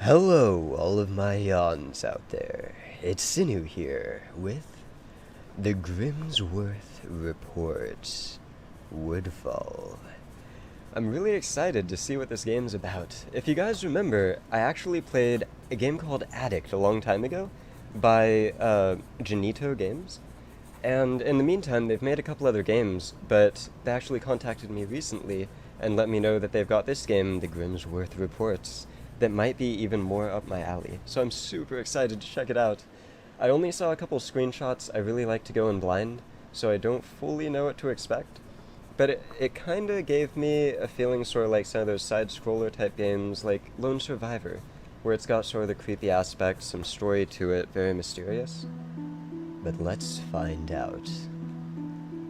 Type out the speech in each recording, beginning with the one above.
Hello, all of my yawns out there. It's Sinu here with the Grimsworth Report. Woodfall. I'm really excited to see what this game's about. If you guys remember, I actually played a game called Addict a long time ago by Jenito Games. And in the meantime, they've made a couple other games, but they actually contacted me recently and let me know that they've got this game, the Grimsworth Reports, that might be even more up my alley. So I'm super excited to check it out. I only saw a couple screenshots. I really like to go in blind, so I don't fully know what to expect. But it kind of gave me a feeling sort of like some of those side-scroller type games like Lone Survivor, where it's got sort of the creepy aspect, some story to it, very mysterious. But let's find out.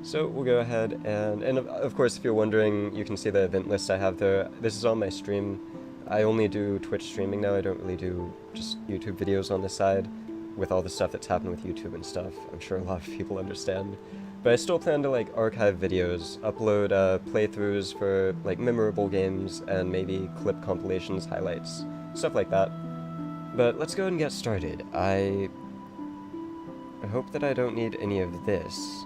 So we'll go ahead and of course, if you're wondering, you can see the event list I have there. This is on my stream. I only do Twitch streaming now. I don't really do just YouTube videos on the side with all the stuff that's happened with YouTube and stuff. I'm sure a lot of people understand. But I still plan to like archive videos, upload playthroughs for like memorable games, and maybe clip compilations, highlights, stuff like that. But let's go ahead and get started. I hope that I don't need any of this.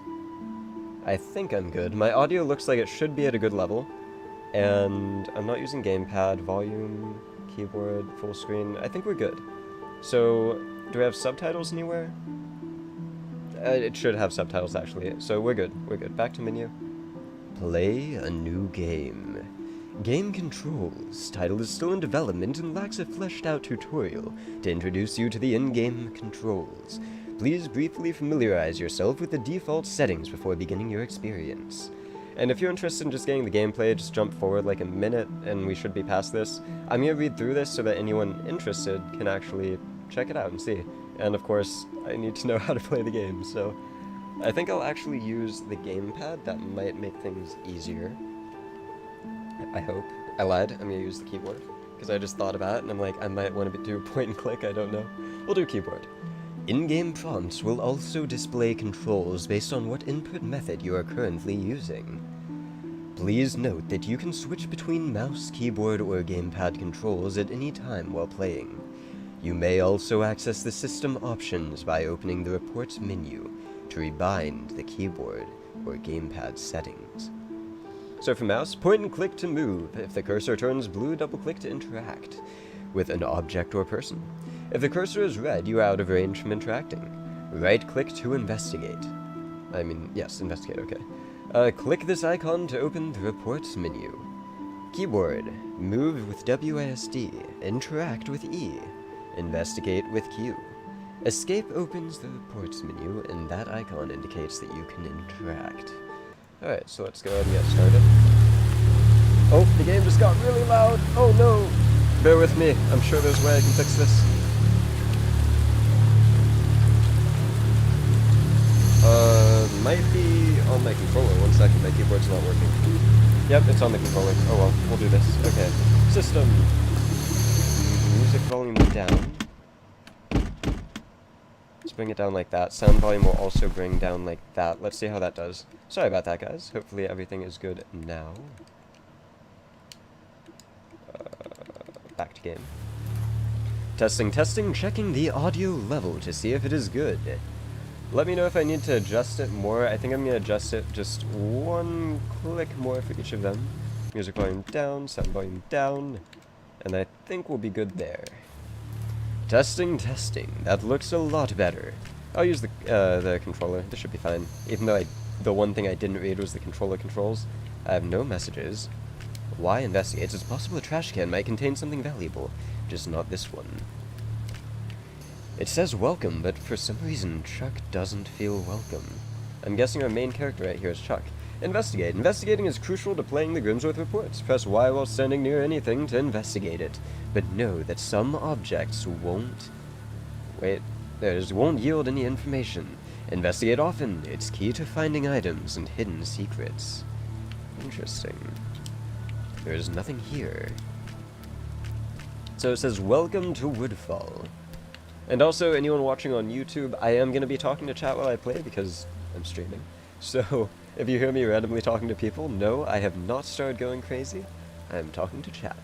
I think I'm good. My audio looks like it should be at a good level. And I'm not using gamepad, volume, keyboard, full screen. I think we're good. So, do we have subtitles anywhere? It should have subtitles actually. So we're good. We're good. Back to menu. Play a new game. Game controls. Title is still in development and lacks a fleshed out tutorial to introduce you to the in-game controls. Please briefly familiarize yourself with the default settings before beginning your experience. And if you're interested in just getting the gameplay, just jump forward like a minute and we should be past this. I'm going to read through this so that anyone interested can actually check it out and see. And of course, I need to know how to play the game, so I think I'll actually use the gamepad. That might make things easier. I hope. I lied. I'm going to use the keyboard because I just thought about it and I'm like, I might want to do point and click. I don't know. We'll do keyboard. In-game prompts will also display controls based on what input method you are currently using. Please note that you can switch between mouse, keyboard, or gamepad controls at any time while playing. You may also access the system options by opening the Reports menu to rebind the keyboard or gamepad settings. So for mouse, point and click to move. If the cursor turns blue, double-click to interact with an object or person. If the cursor is red, you are out of range from interacting. Right-click to investigate. Yes, investigate, okay. Click this icon to open the Reports menu. Keyboard. Move with WASD. Interact with E. Investigate with Q. Escape opens the Reports menu, and that icon indicates that you can interact. Alright, so let's go ahead and get started. Oh, the game just got really loud! Oh no! Bear with me, I'm sure there's a way I can fix this. Might be on my controller. 1 second, my keyboard's not working. Yep, it's on the controller. Oh well, we'll do this. Okay. System. Music volume down. Let's bring it down like that. Sound volume will also bring down like that. Let's see how that does. Sorry about that, guys. Hopefully everything is good now. Back to game. Testing, checking the audio level to see if it is good. Let me know if I need to adjust it more. I think I'm going to adjust it just 1 click more for each of them. Music volume down, sound volume down, and I think we'll be good there. Testing. That looks a lot better. I'll use the controller. This should be fine. Even though the one thing I didn't read was the controller controls. I have no messages. Why investigate? It's possible a trash can might contain something valuable, just not this one. It says welcome, but for some reason Chuck doesn't feel welcome. I'm guessing our main character right here is Chuck. Investigate. Investigating is crucial to playing the Grimsworth Reports. Press Y while standing near anything to investigate it. But know that some objects won't yield any information. Investigate often. It's key to finding items and hidden secrets. Interesting. There's nothing here. So it says, welcome to Woodfall. And also, anyone watching on YouTube, I am going to be talking to chat while I play because I'm streaming. So, if you hear me randomly talking to people, no, I have not started going crazy. I am talking to chat.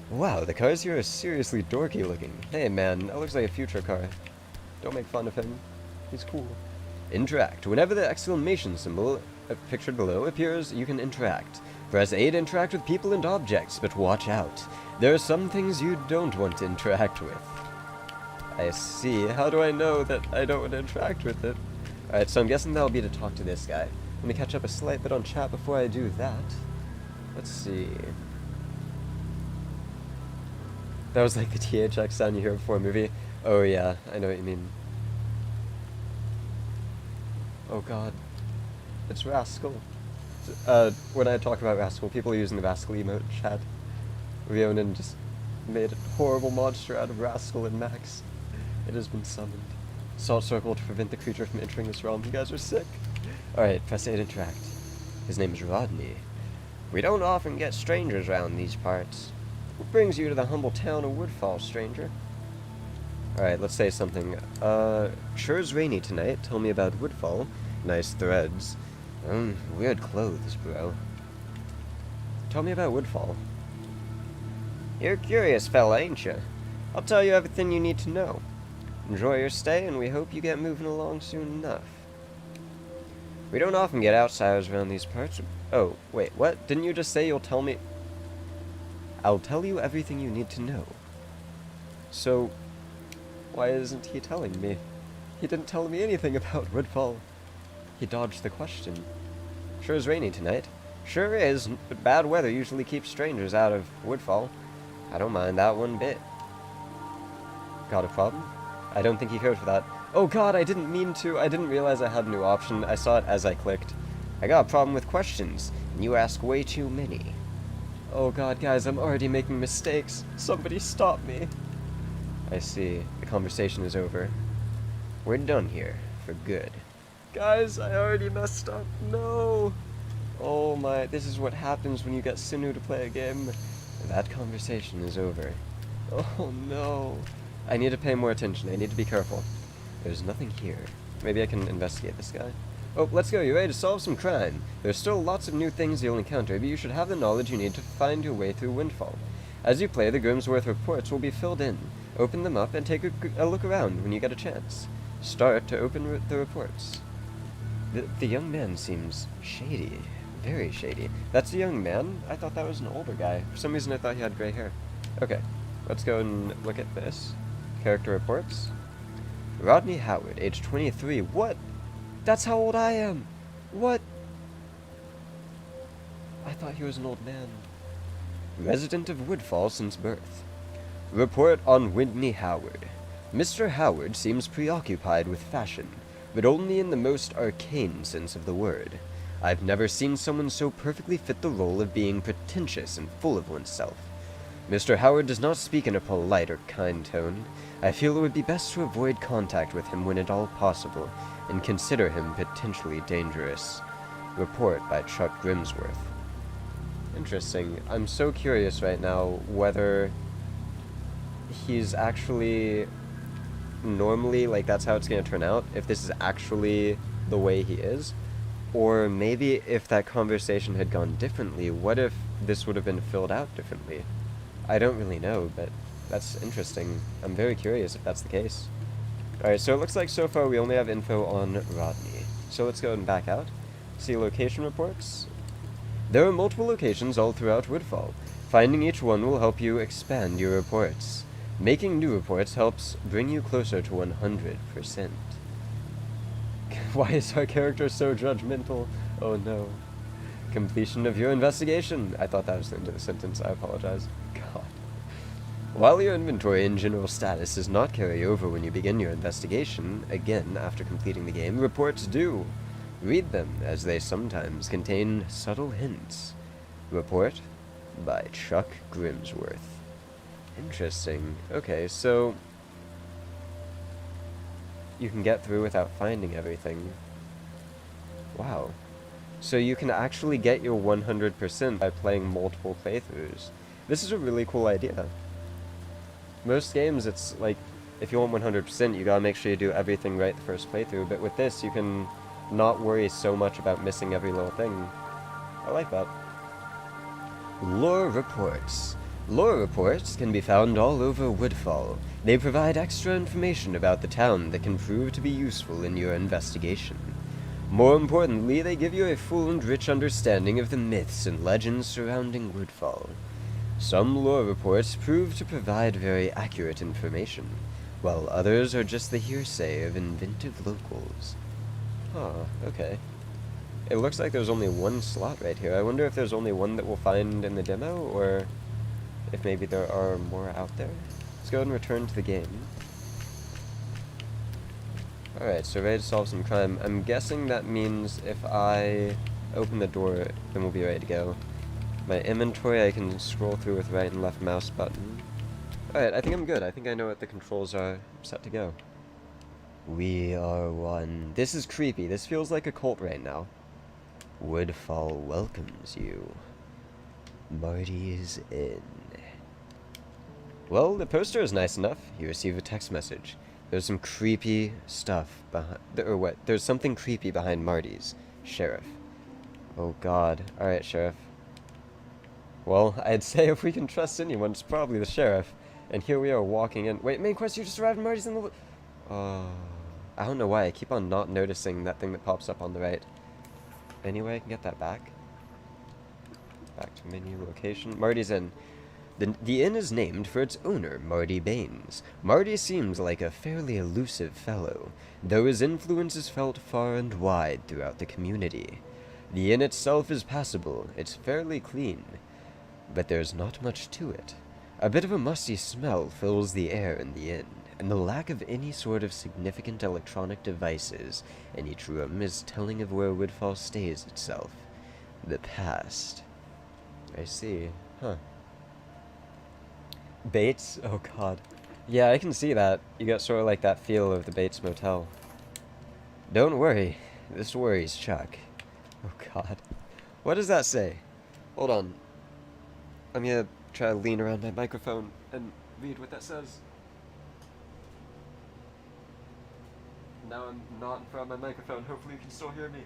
Wow, the cars here are seriously dorky looking. Hey man, that looks like a future car. Don't make fun of him. He's cool. Interact. Whenever the exclamation symbol pictured below appears, you can interact. Press A to interact with people and objects, but watch out. There are some things you don't want to interact with. I see. How do I know that I don't want to interact with it? Alright, so I'm guessing that'll be to talk to this guy. Let me catch up a slight bit on chat before I do that. Let's see. That was like the THX sound you hear before a movie. Oh yeah, I know what you mean. Oh god. It's Rascal. When I talk about Rascal, people are using the Rascal emote chat. Rionin just made a horrible monster out of Rascal and Max. It has been summoned. Salt Circle to prevent the creature from entering this realm. You guys are sick. Alright, press A to interact. His name is Rodney. We don't often get strangers around these parts. What brings you to the humble town of Woodfall, stranger? Alright, let's say something. Sure is rainy tonight. Tell me about Woodfall. Nice threads. Weird clothes, bro. Tell me about Woodfall. You're a curious fella, ain't you? I'll tell you everything you need to know. Enjoy your stay, and we hope you get moving along soon enough. We don't often get outsiders around these parts. Oh, wait, what? Didn't you just say you'll tell me? I'll tell you everything you need to know. So, why isn't he telling me? He didn't tell me anything about Woodfall. He dodged the question. Sure is rainy tonight. Sure is, but bad weather usually keeps strangers out of Woodfall. I don't mind that one bit. Got a problem? I don't think he cared for that. Oh god, I didn't mean to. I didn't realize I had a new option. I saw it as I clicked. I got a problem with questions, and you ask way too many. Oh god, guys, I'm already making mistakes. Somebody stop me. I see. The conversation is over. We're done here, for good. Guys, I already messed up. No. Oh my, this is what happens when you get Sinu to play a game. That conversation is over. Oh no. I need to pay more attention. I need to be careful. There's nothing here. Maybe I can investigate this guy. Oh, let's go. You ready to solve some crime? There's still lots of new things you'll encounter, but you should have the knowledge you need to find your way through Windfall. As you play, the Grimsworth reports will be filled in. Open them up and take a look around when you get a chance. Start to open the reports. The young man seems shady. Very shady. That's a young man? I thought that was an older guy. For some reason I thought he had gray hair. Okay, let's go and look at this. Character reports. Rodney Howard, age 23. What? That's how old I am. What? I thought he was an old man. Resident of Woodfall since birth. Report on Whitney Howard. Mr. Howard seems preoccupied with fashion, but only in the most arcane sense of the word. I've never seen someone so perfectly fit the role of being pretentious and full of oneself. Mr. Howard does not speak in a polite or kind tone. I feel it would be best to avoid contact with him when at all possible, and consider him potentially dangerous. Report by Chuck Grimsworth. Interesting. I'm so curious right now whether he's actually normally, like, that's how it's going to turn out, if this is actually the way he is, or maybe if that conversation had gone differently, what if this would have been filled out differently? I don't really know, but that's interesting. I'm very curious if that's the case. Alright, so it looks like so far we only have info on Rodney. So let's go and back out. See location reports. There are multiple locations all throughout Woodfall. Finding each one will help you expand your reports. Making new reports helps bring you closer to 100%. Why is our character so judgmental? Oh no. Completion of your investigation. I thought that was the end of the sentence. I apologize. God. While your inventory and general status does not carry over when you begin your investigation, again, after completing the game, reports do. Read them, as they sometimes contain subtle hints. Report by Chuck Grimsworth. Interesting. Okay, so you can get through without finding everything. Wow. So you can actually get your 100% by playing multiple playthroughs. This is a really cool idea. Most games, it's like, if you want 100%, you gotta make sure you do everything right the first playthrough, but with this, you can not worry so much about missing every little thing. I like that. Lore reports. Lore reports can be found all over Woodfall. They provide extra information about the town that can prove to be useful in your investigation. More importantly, they give you a full and rich understanding of the myths and legends surrounding Woodfall. Some lore reports prove to provide very accurate information, while others are just the hearsay of inventive locals. Huh, okay. It looks like there's only one slot right here. I wonder if there's only one that we'll find in the demo, or if maybe there are more out there. Let's go ahead and return to the game. Alright, so ready to solve some crime. I'm guessing that means if I open the door, then we'll be ready to go. My inventory I can scroll through with right and left mouse button. Alright, I think I'm good. I think I know what the controls are. I'm set to go. We are one. This is creepy. This feels like a cult right now. Woodfall welcomes you. Marty is in. Well, the poster is nice enough. You receive a text message. There's some creepy stuff behind... There's something creepy behind Marty's. Sheriff. Oh god. Alright, Sheriff. Well, I'd say if we can trust anyone, it's probably the Sheriff. And here we are walking in... Wait, main quest, you just arrived in Marty's in the... I don't know why. I keep on not noticing that thing that pops up on the right. Anyway, I can get that back. Back to menu location. Marty's Inn. The inn is named for its owner, Marty Baines. Marty seems like a fairly elusive fellow, though his influence is felt far and wide throughout the community. The inn itself is passable. It's fairly clean, but there's not much to it. A bit of a musty smell fills the air in the inn, and the lack of any sort of significant electronic devices in each room is telling of where Woodfall stays itself. The past. I see. Huh. Bates? Oh god. Yeah, I can see that. You got sort of like that feel of the Bates Motel. Don't worry. This worries Chuck. Oh god. What does that say? Hold on. I'm gonna try to lean around my microphone and read what that says. Now I'm not in front of my microphone. Hopefully you can still hear me.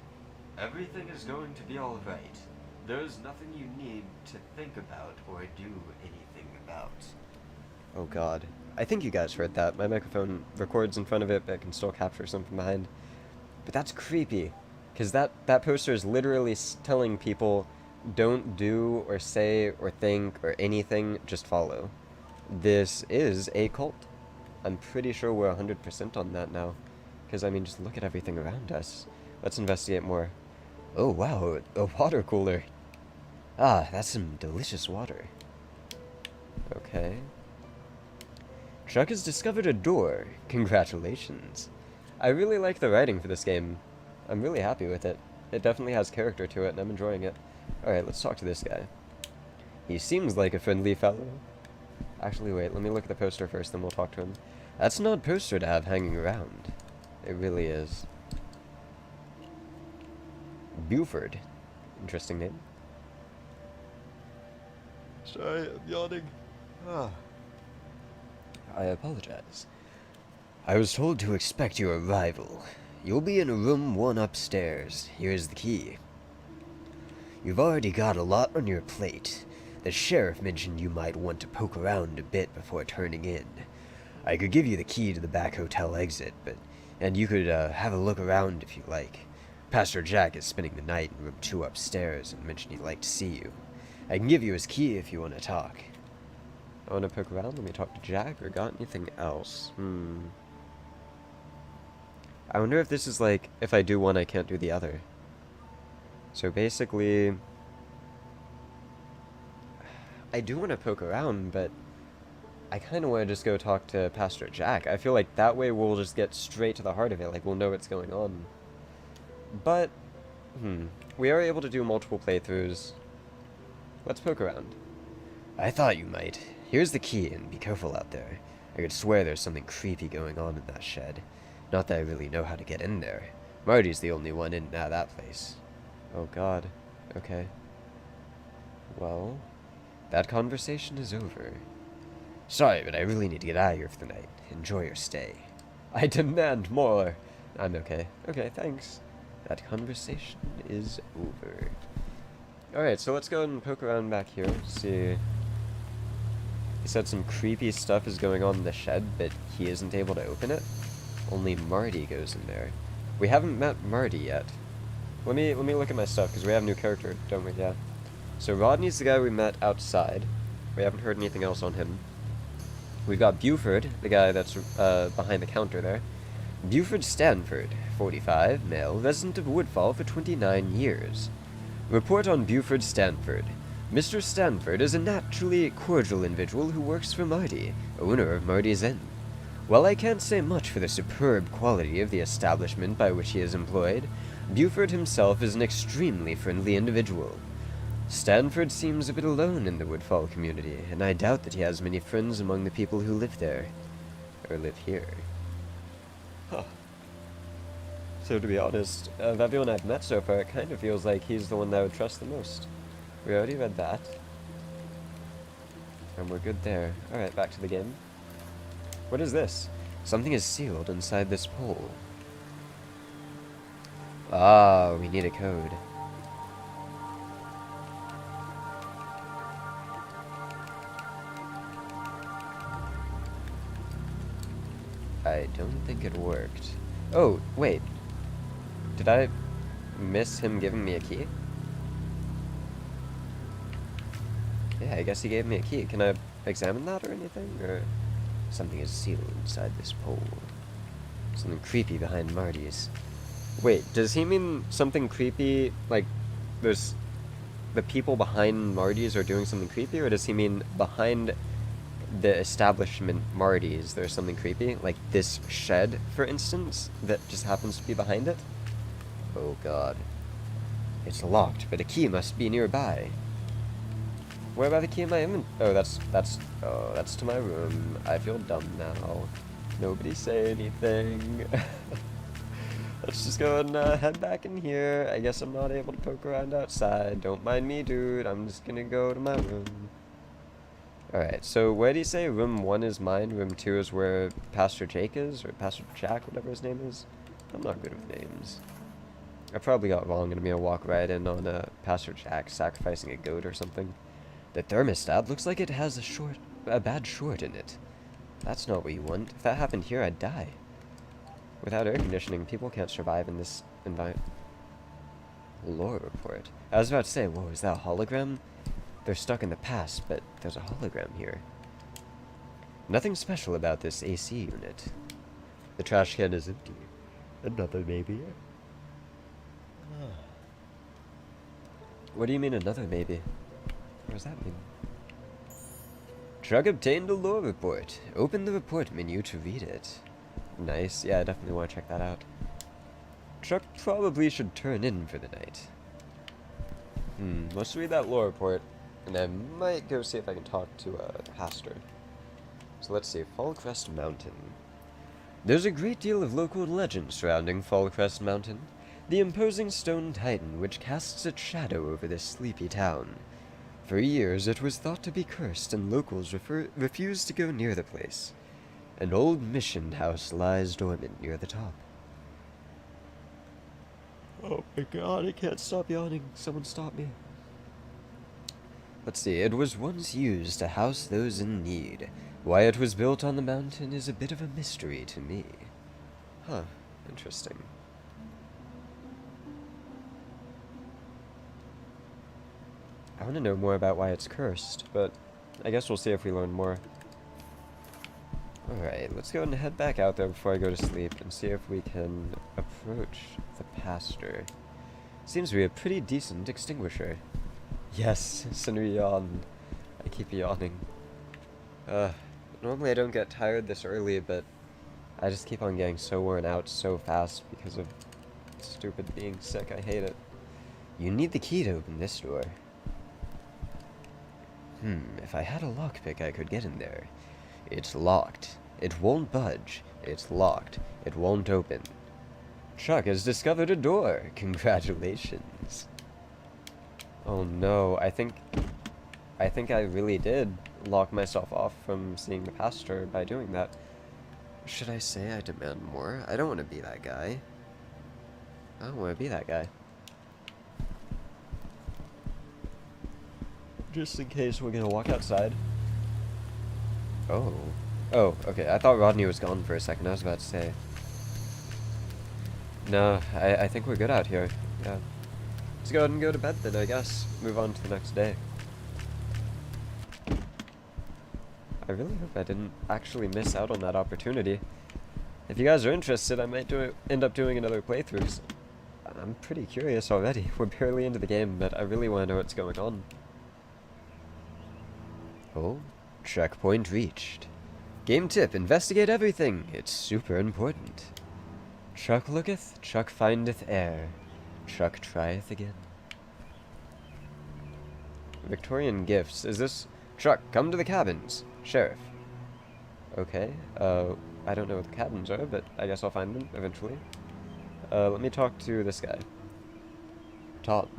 Everything is going to be alright. There's nothing you need to think about or do anything about. Oh god. I think you guys heard that. My microphone records in front of it, but it can still capture something behind. But that's creepy. Because that poster is literally telling people, don't do or say or think or anything, just follow. This is a cult. I'm pretty sure we're 100% on that now. Because, I mean, just look at everything around us. Let's investigate more. Oh, wow, a water cooler. Ah, that's some delicious water. Okay. Chuck has discovered a door. Congratulations. I really like the writing for this game. I'm really happy with it. It definitely has character to it, and I'm enjoying it. Alright, let's talk to this guy. He seems like a friendly fellow. Actually, wait, let me look at the poster first, then we'll talk to him. That's an odd poster to have hanging around. It really is. Buford. Interesting name. Sorry, I'm yawning. I apologize. I was told to expect your arrival. You'll be in room 1 upstairs. Here's the key. You've already got a lot on your plate. The sheriff mentioned you might want to poke around a bit before turning in. I could give you the key to the back hotel exit, and you could have a look around if you like. Pastor Jack is spending the night in room 2 upstairs and mentioned he'd like to see you. I can give you his key if you want to talk. I want to poke around. Let me talk to Jack, or got anything else? I wonder if this is like, if I do one, I can't do the other. So basically, I do want to poke around, but I kind of want to just go talk to Pastor Jack. I feel like that way we'll just get straight to the heart of it, like we'll know what's going on. But, we are able to do multiple playthroughs. Let's poke around. I thought you might. Here's the key, and be careful out there. I could swear there's something creepy going on in that shed. Not that I really know how to get in there. Marty's the only one in and out of that place. Oh god. Okay. Well, that conversation is over. Sorry, but I really need to get out of here for the night. Enjoy your stay. I demand more! I'm okay. Okay, thanks. That conversation is over. Alright, so let's go and poke around back here, see He said some creepy stuff is going on in the shed, but he isn't able to open it. Only Marty goes in there. We haven't met Marty yet. Let me look at my stuff, because we have a new character, don't we? Yeah. So Rodney's the guy we met outside. We haven't heard anything else on him. We've got Buford, the guy that's behind the counter there. Buford Stanford, 45, male, resident of Woodfall for 29 years. Report on Buford Stanford. Mr. Stanford is a naturally cordial individual who works for Marty, owner of Marty's Inn. While I can't say much for the superb quality of the establishment by which he is employed, Buford himself is an extremely friendly individual. Stanford seems a bit alone in the Woodfall community, and I doubt that he has many friends among the people who live there. Or live here. Huh. So to be honest, of everyone I've met so far, it kind of feels like he's the one that I would trust the most. We already read that. And we're good there. Alright, back to the game. What is this? Something is sealed inside this pole. Ah, we need a code. I don't think it worked. Oh, wait. Did I miss him giving me a key? Yeah, I guess he gave me a key. Can I examine that or anything? Or something is sealed inside this pole. Something creepy behind Marty's. Wait, does he mean something creepy, like there's the people behind Marty's are doing something creepy, or does he mean behind the establishment Marty's there's something creepy? Like this shed, for instance, that just happens to be behind it? Oh god. It's locked, but a key must be nearby. Where about the key in my inventory? Oh, that's to my room. I feel dumb now. Nobody say anything. Let's just go and head back in here. I guess I'm not able to poke around outside. Don't mind me, dude. I'm just gonna go to my room. Alright, so where do you say room 1 is mine, room 2 is where Pastor Jake is? Or Pastor Jack, whatever his name is? I'm not good with names. I probably got wrong, and I'm gonna walk right in on Pastor Jack sacrificing a goat or something. The thermostat looks like it has a bad short in it. That's not what you want. If that happened here, I'd die. Without air conditioning, people can't survive in this environment. Lore report. I was about to say, whoa, is that a hologram? They're stuck in the past, but there's a hologram here. Nothing special about this AC unit. The trash can is empty. Another maybe. What do you mean another maybe? What does that mean? Truck obtained a lore report. Open the report menu to read it. Nice. Yeah, I definitely want to check that out. Truck probably should turn in for the night. Let's read that lore report, and I might go see if I can talk to the pastor. So let's see. Fallcrest Mountain. There's a great deal of local legend surrounding Fallcrest Mountain, the imposing stone titan which casts its shadow over this sleepy town. For years it was thought to be cursed, and locals refused to go near the place. An old mission house lies dormant near the top. Oh my god, I can't stop yawning. Someone stop me. Let's see, it was once used to house those in need. Why it was built on the mountain is a bit of a mystery to me. Huh, interesting. I want to know more about why it's cursed, but I guess we'll see if we learn more. Alright, let's go and head back out there before I go to sleep and see if we can approach the pastor. Seems to be a pretty decent extinguisher. Yes, sinuyan. I keep yawning. Normally I don't get tired this early, but I just keep on getting so worn out so fast because of stupid being sick. I hate it. You need the key to open this door. If I had a lockpick I could get in there. It's locked. It won't budge. It's locked. It won't open. Chuck has discovered a door. Congratulations. Oh no, I think I really did lock myself off from seeing the pastor by doing that. Should I say I demand more? I don't want to be that guy. I don't want to be that guy. Just in case we're gonna walk outside. Oh. Oh, okay. I thought Rodney was gone for a second. I was about to say. No, I think we're good out here. Yeah. Let's go ahead and go to bed then, I guess. Move on to the next day. I really hope I didn't actually miss out on that opportunity. If you guys are interested, I might end up doing another playthrough. I'm pretty curious already. We're barely into the game, but I really want to know what's going on. Oh, checkpoint reached. Game tip, investigate everything. It's super important. Chuck looketh, Chuck findeth air. Chuck trieth again. Victorian gifts. Is this... Chuck, come to the cabins. Sheriff. Okay, I don't know what the cabins are, but I guess I'll find them eventually. Let me talk to this guy. Tom.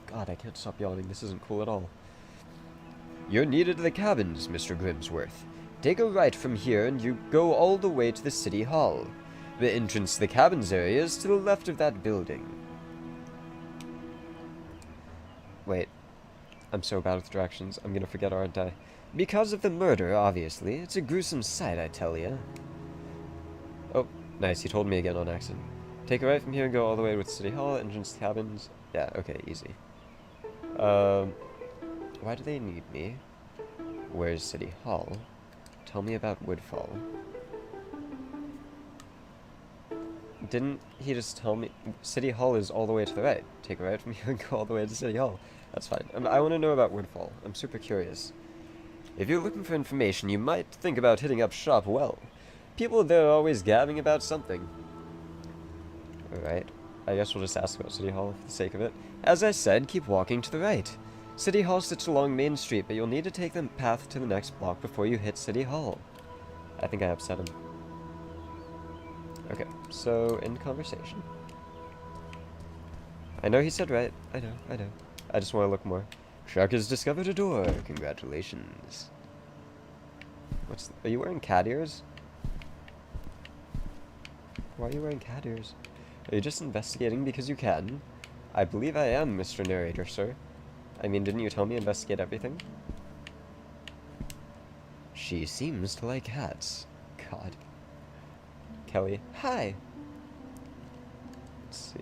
God, I can't stop yawning. This isn't cool at all. You're needed at the cabins, Mr. Grimsworth. Take a right from here and you go all the way to the city hall. The entrance to the cabins area is to the left of that building. Wait. I'm so bad with directions. I'm gonna forget, aren't I? Because of the murder, obviously. It's a gruesome sight, I tell ya. Oh, nice. He told me again on accident. Take a right from here and go all the way with City Hall, entrance to cabins. Yeah, okay, easy. Why do they need me? Where's City Hall? Tell me about Woodfall. Didn't he just tell me? City Hall is all the way to the right. Take a right from here and go all the way to City Hall. That's fine. I want to know about Woodfall. I'm super curious. If you're looking for information, you might think about hitting up Shop Well. People there are always gabbing about something. Alright. I guess we'll just ask about City Hall for the sake of it. As I said, keep walking to the right. City Hall sits along Main Street, but you'll need to take the path to the next block before you hit City Hall. I think I upset him. Okay, so end conversation. I know he said right. I know. I just want to look more. Shark has discovered a door. Congratulations. Are you wearing cat ears? Why are you wearing cat ears? Are you just investigating because you can? I believe I am, Mr. Narrator, sir. I mean, didn't you tell me investigate everything? She seems to like cats. God. Kelly. Hi! Let's see.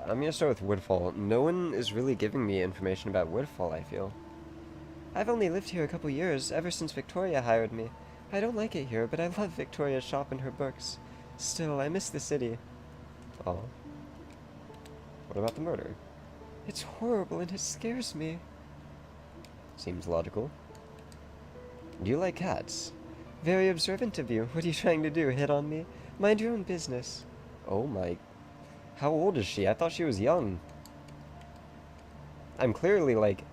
I'm gonna start with Woodfall. No one is really giving me information about Woodfall, I feel. I've only lived here a couple years, ever since Victoria hired me. I don't like it here, but I love Victoria's shop and her books. Still, I miss the city. Oh. What about the murder? It's horrible and it scares me. Seems logical. Do you like cats? Very observant of you. What are you trying to do, hit on me? Mind your own business. Oh my... How old is she? I thought she was young. I'm clearly like...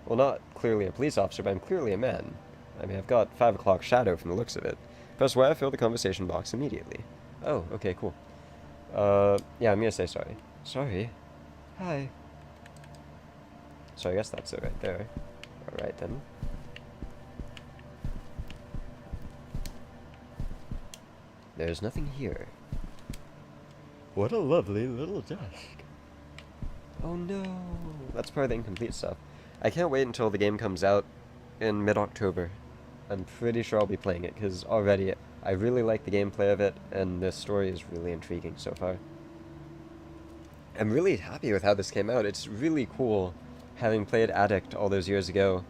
Well, not clearly a police officer, but I'm clearly a man. I mean, I've got 5 o'clock shadow from the looks of it. Press Y to fill the conversation box immediately. Oh, okay, cool. Yeah, I'm gonna say sorry. Sorry? Hi. So I guess that's it right there. Alright then. There's nothing here. What a lovely little desk. Oh no. That's part of the incomplete stuff. I can't wait until the game comes out in mid-October. I'm pretty sure I'll be playing it, because already I really like the gameplay of it, and the story is really intriguing so far. I'm really happy with how this came out. It's really cool having played Addict all those years ago,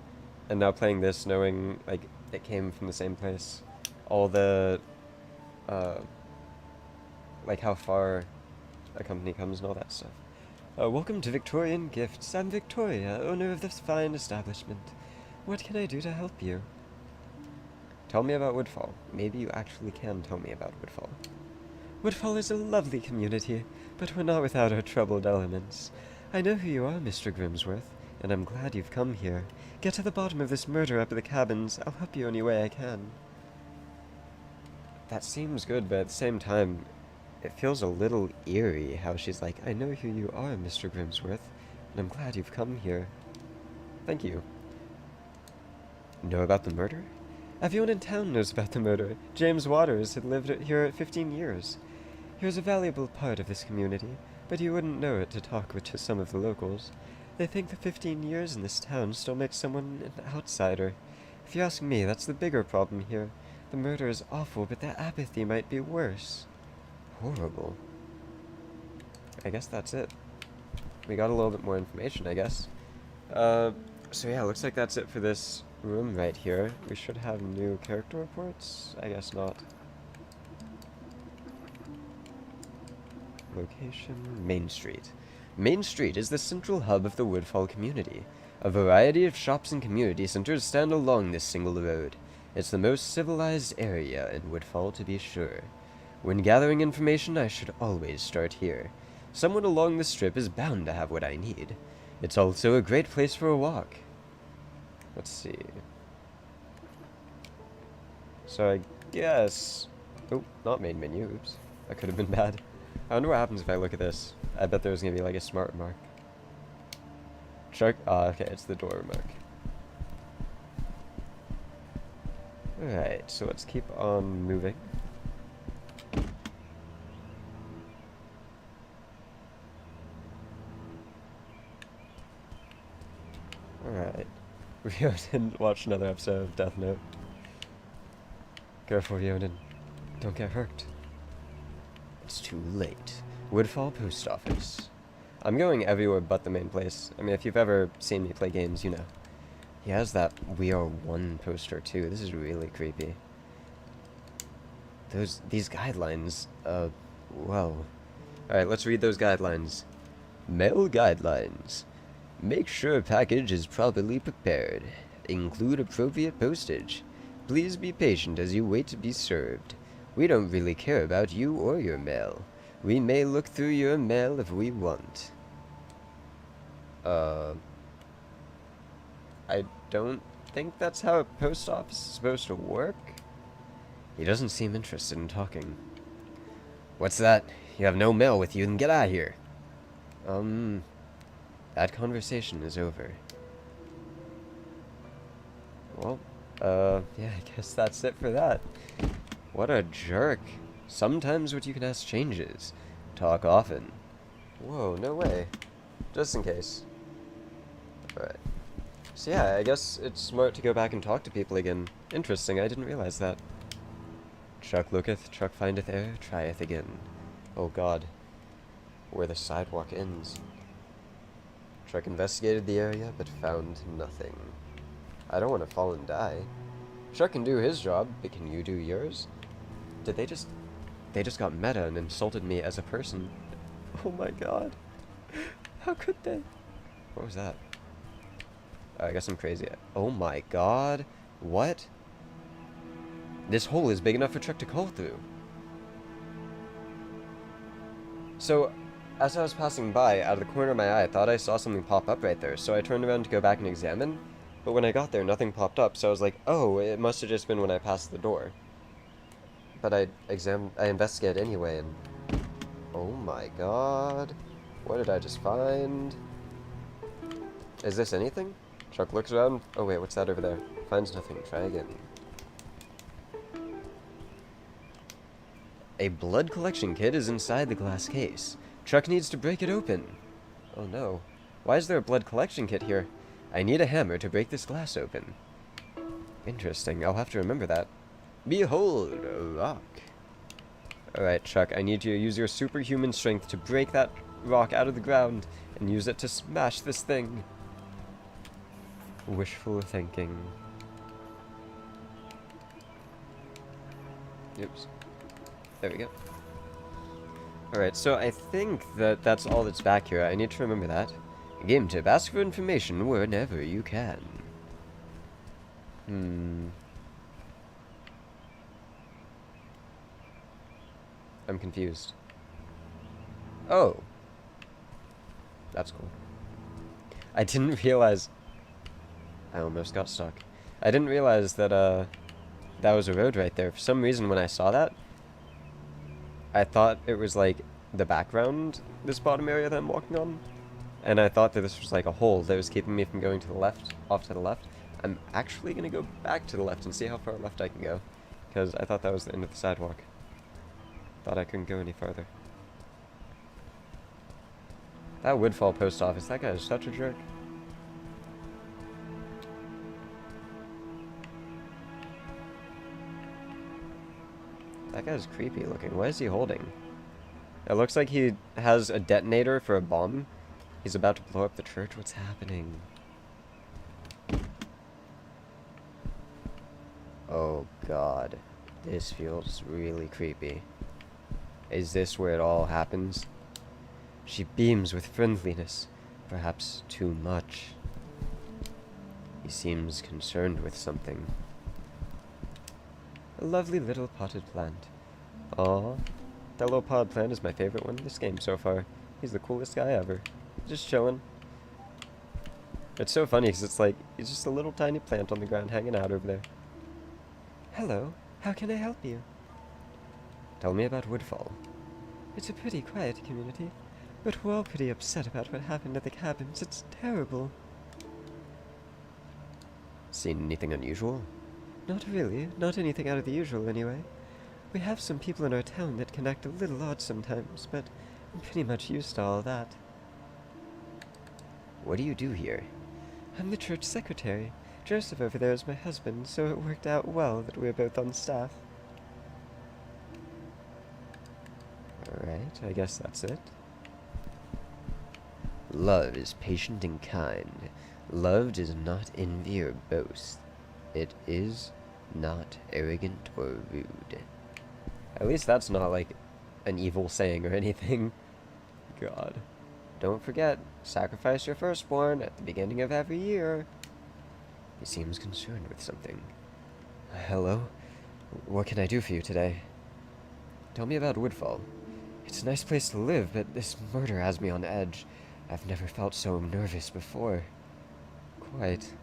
and now playing this knowing, like, it came from the same place. All the, like how far a company comes and all that stuff. Welcome to Victorian Gifts. I'm Victoria, owner of this fine establishment. What can I do to help you? Tell me about Woodfall. Maybe you actually can tell me about Woodfall. Woodfall is a lovely community, but we're not without our troubled elements. I know who you are, Mr. Grimsworth, and I'm glad you've come here. Get to the bottom of this murder up at the cabins. I'll help you any way I can. That seems good, but at the same time, it feels a little eerie how she's like, I know who you are, Mr. Grimsworth, and I'm glad you've come here. Thank you. Know about the murder? Everyone in town knows about the murder. James Waters had lived here 15 years. He was a valuable part of this community, but you wouldn't know it to talk with some of the locals. They think that 15 years in this town still makes someone an outsider. If you ask me, that's the bigger problem here. The murder is awful, but their apathy might be worse. Horrible. I guess that's it. We got a little bit more information, I guess. So yeah, looks like that's it for this room right here. We should have new character reports? I guess not. Location, Main Street. Main Street is the central hub of the Woodfall community. A variety of shops and community centers stand along this single road. It's the most civilized area in Woodfall, to be sure. When gathering information, I should always start here. Someone along the strip is bound to have what I need. It's also a great place for a walk. Let's see. So I guess... Oh, not main menu. Oops. That could have been bad. I wonder what happens if I look at this. I bet there's going to be like a smart remark. Shark? Okay, it's the door remark. Alright, so let's keep on moving. Alright. Ryonin watched another episode of Death Note. Careful, Ryonin. Don't get hurt. It's too late. Woodfall Post Office. I'm going everywhere but the main place. I mean, if you've ever seen me play games, you know. He has that We Are One poster, too. This is really creepy. These guidelines, well. Alright, let's read those guidelines. Mail guidelines. Make sure package is properly prepared. Include appropriate postage. Please be patient as you wait to be served. We don't really care about you or your mail. We may look through your mail if we want. I don't think that's how a post office is supposed to work. He doesn't seem interested in talking. What's that? You have no mail with you, then get out of here. That conversation is over. Well, yeah, I guess that's it for that. What a jerk. Sometimes what you can ask changes. Talk often. Whoa, no way. Just in case. Alright. So yeah, I guess it's smart to go back and talk to people again. Interesting, I didn't realize that. Chuck looketh, Chuck findeth ere, trieth again. Oh god. Where the sidewalk ends. Chuck investigated the area, but found nothing. I don't want to fall and die. Chuck can do his job, but can you do yours? Did they just got meta and insulted me as a person. Oh my god. How could they? What was that? I guess I'm crazy. Oh my god. What? This hole is big enough for Chuck to crawl through. So, as I was passing by, out of the corner of my eye, I thought I saw something pop up right there, so I turned around to go back and examine, but when I got there, nothing popped up, so I was like, oh, it must have just been when I passed the door. But I investigated anyway, and oh my god, what did I just find? Is this anything? Chuck looks around. Oh wait, what's that over there? Finds nothing. Try again. A blood collection kit is inside the glass case. Chuck needs to break it open. Oh no. Why is there a blood collection kit here? I need a hammer to break this glass open. Interesting. I'll have to remember that. Behold, a rock. Alright, Chuck, I need you to use your superhuman strength to break that rock out of the ground and use it to smash this thing. Wishful thinking. Oops. There we go. Alright, so I think that that's all that's back here. I need to remember that. Game tip, ask for information whenever you can. I'm confused. Oh. That's cool. I didn't realize... I almost got stuck. I didn't realize that, that was a road right there. For some reason, when I saw that, I thought it was, like, the background, this bottom area that I'm walking on. And I thought that this was, like, a hole that was keeping me from going to the left, off to the left. I'm actually going to go back to the left and see how far left I can go. Because I thought that was the end of the sidewalk. Thought I couldn't go any farther. That Woodfall post office, that guy is such a jerk. That guy's creepy looking. What is he holding? It looks like he has a detonator for a bomb. He's about to blow up the church. What's happening? Oh god. This feels really creepy. Is this where it all happens? She beams with friendliness. Perhaps too much. He seems concerned with something. A lovely little potted plant. Aw. That little potted plant is my favorite one in this game so far. He's the coolest guy ever. Just chilling. It's so funny because it's like, he's just a little tiny plant on the ground hanging out over there. Hello, how can I help you? Tell me about Woodfall. It's a pretty quiet community, but we're all pretty upset about what happened at the cabins. It's terrible. Seen anything unusual? Not really. Not anything out of the usual, anyway. We have some people in our town that can act a little odd sometimes, but I'm pretty much used to all that. What do you do here? I'm the church secretary. Joseph over there is my husband, so it worked out well that we're both on staff. Alright, I guess that's it. Love is patient and kind. Love does not envy or boast. It is not arrogant or rude. At least that's not like an evil saying or anything. God. Don't forget, sacrifice your firstborn at the beginning of every year. He seems concerned with something. Hello? What can I do for you today? Tell me about Woodfall. It's a nice place to live, but this murder has me on edge. I've never felt so nervous before. Quite.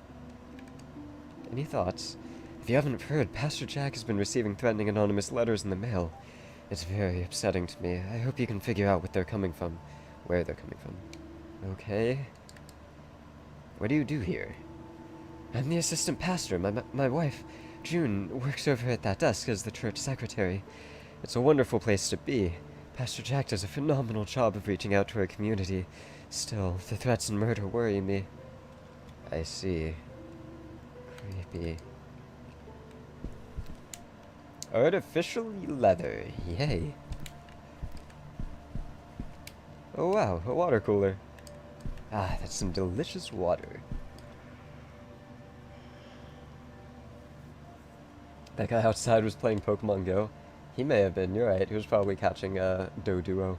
Any thoughts? If you haven't heard, Pastor Jack has been receiving threatening anonymous letters in the mail. It's very upsetting to me. I hope you can figure out what they're coming from. Where they're coming from. Okay. What do you do here? I'm the assistant pastor. My wife, June, works over at that desk as the church secretary. It's a wonderful place to be. Pastor Jack does a phenomenal job of reaching out to our community. Still, the threats and murder worry me. I see. Creepy. Artificially leather. Yay. Oh wow, a water cooler. Ah, that's some delicious water. That guy outside was playing Pokemon Go. He may have been, you're right. He was probably catching a Doduo.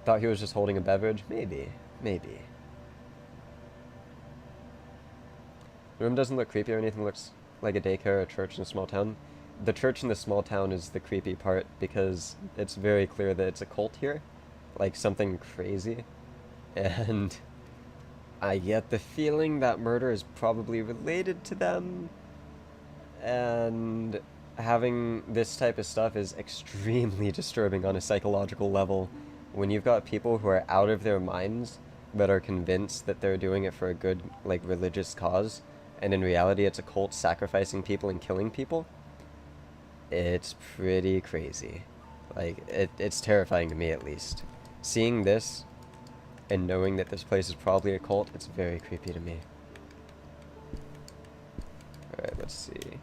Thought he was just holding a beverage? Maybe. Maybe. The room doesn't look creepy or anything. Looks like a daycare or a church in a small town. The church in the small town is the creepy part because it's very clear that it's a cult here. Like something crazy. And I get the feeling that murder is probably related to them. And having this type of stuff is extremely disturbing on a psychological level. When you've got people who are out of their minds but are convinced that they're doing it for a good, like, religious cause, and in reality it's a cult sacrificing people and killing people, it's pretty crazy. Like, it's terrifying to me, at least. Seeing this and knowing that this place is probably a cult, it's very creepy to me. Alright, let's see.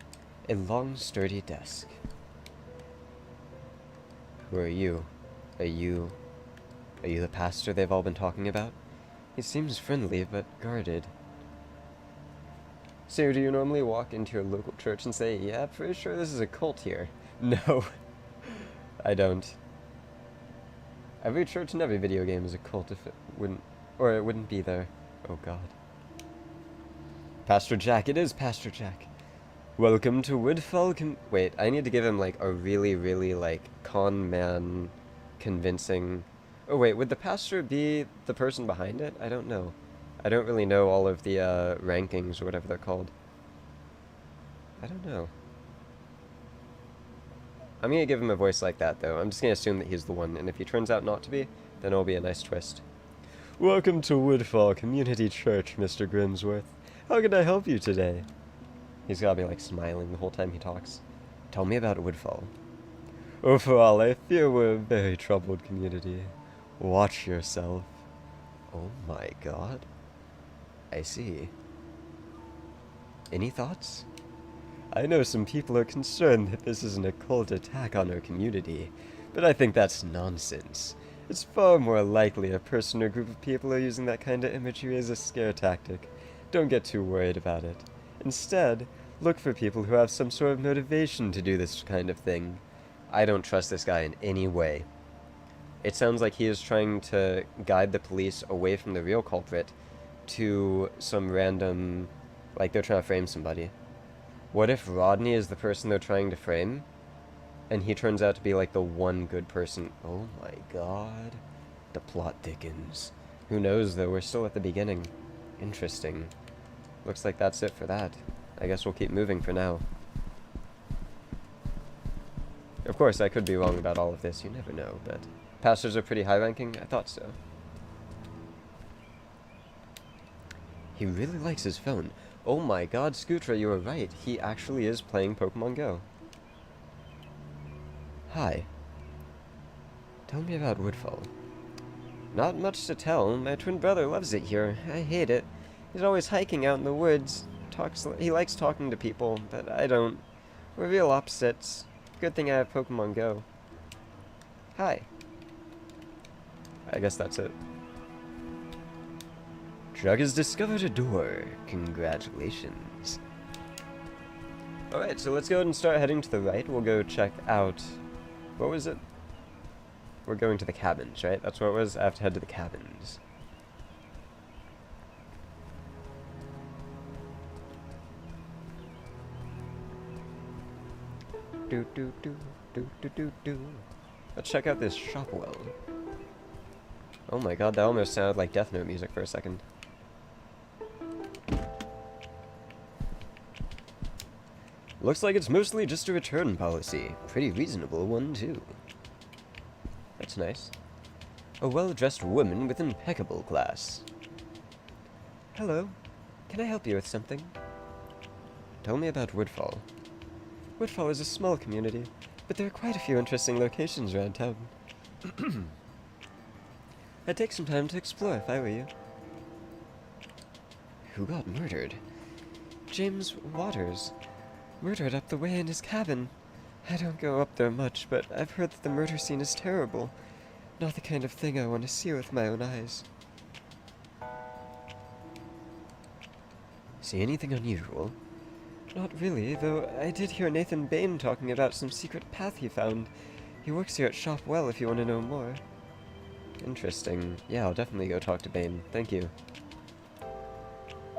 A long, sturdy desk. Who are you? Are you the pastor they've all been talking about? He seems friendly, but guarded. So, do you normally walk into your local church and say, yeah, pretty sure this is a cult here? No. I don't. Every church and every video game is a cult if it wouldn't, or it wouldn't be there. Oh god. Pastor Jack, it is Pastor Jack. Welcome to Woodfall wait, I need to give him, like, a really, really, like, con man convincing... Oh, wait, would the pastor be the person behind it? I don't know. I don't really know all of the, rankings or whatever they're called. I don't know. I'm gonna give him a voice like that, though. I'm just gonna assume that he's the one, and if he turns out not to be, then it'll be a nice twist. Welcome to Woodfall Community Church, Mr. Grimsworth. How can I help you today? He's gotta be, like, smiling the whole time he talks. Tell me about Woodfall. Overall, I fear we're a very troubled community. Watch yourself. Oh my god. I see. Any thoughts? I know some people are concerned that this is an occult attack on our community, but I think that's nonsense. It's far more likely a person or group of people are using that kind of imagery as a scare tactic. Don't get too worried about it. Instead, look for people who have some sort of motivation to do this kind of thing. I don't trust this guy in any way. It sounds like he is trying to guide the police away from the real culprit to some random... like they're trying to frame somebody. What if Rodney is the person they're trying to frame? And he turns out to be like the one good person. Oh my god. The plot thickens. Who knows though, we're still at the beginning. Interesting. Looks like that's it for that. I guess we'll keep moving for now. Of course, I could be wrong about all of this, you never know, but... pastors are pretty high-ranking? I thought so. He really likes his phone. Oh my god, Scootra, you were right. He actually is playing Pokemon Go. Hi. Tell me about Woodfall. Not much to tell. My twin brother loves it here. I hate it. He's always hiking out in the woods. He likes talking to people, but I don't. We're real opposites. Good thing I have Pokemon Go. Hi. I guess that's it. Drug has discovered a door. Congratulations. Alright, so let's go ahead and start heading to the right. We'll go check out... what was it? We're going to the cabins, right? That's what it was? I have to head to the cabins. Let's check out this Shopwell. Oh my god, that almost sounded like Death Note music for a second. Looks like it's mostly just a return policy. Pretty reasonable one, too. That's nice. A well-dressed woman with impeccable class. Hello. Can I help you with something? Tell me about Woodfall. Woodfall is a small community, but there are quite a few interesting locations around town. I'd take some time to explore if I were you. Who got murdered? James Waters. Murdered up the way in his cabin. I don't go up there much, but I've heard that the murder scene is terrible. Not the kind of thing I want to see with my own eyes. See anything unusual? Not really, though I did hear Nathan Bain talking about some secret path he found. He works here at Shopwell if you want to know more. Interesting. Yeah, I'll definitely go talk to Bain. Thank you.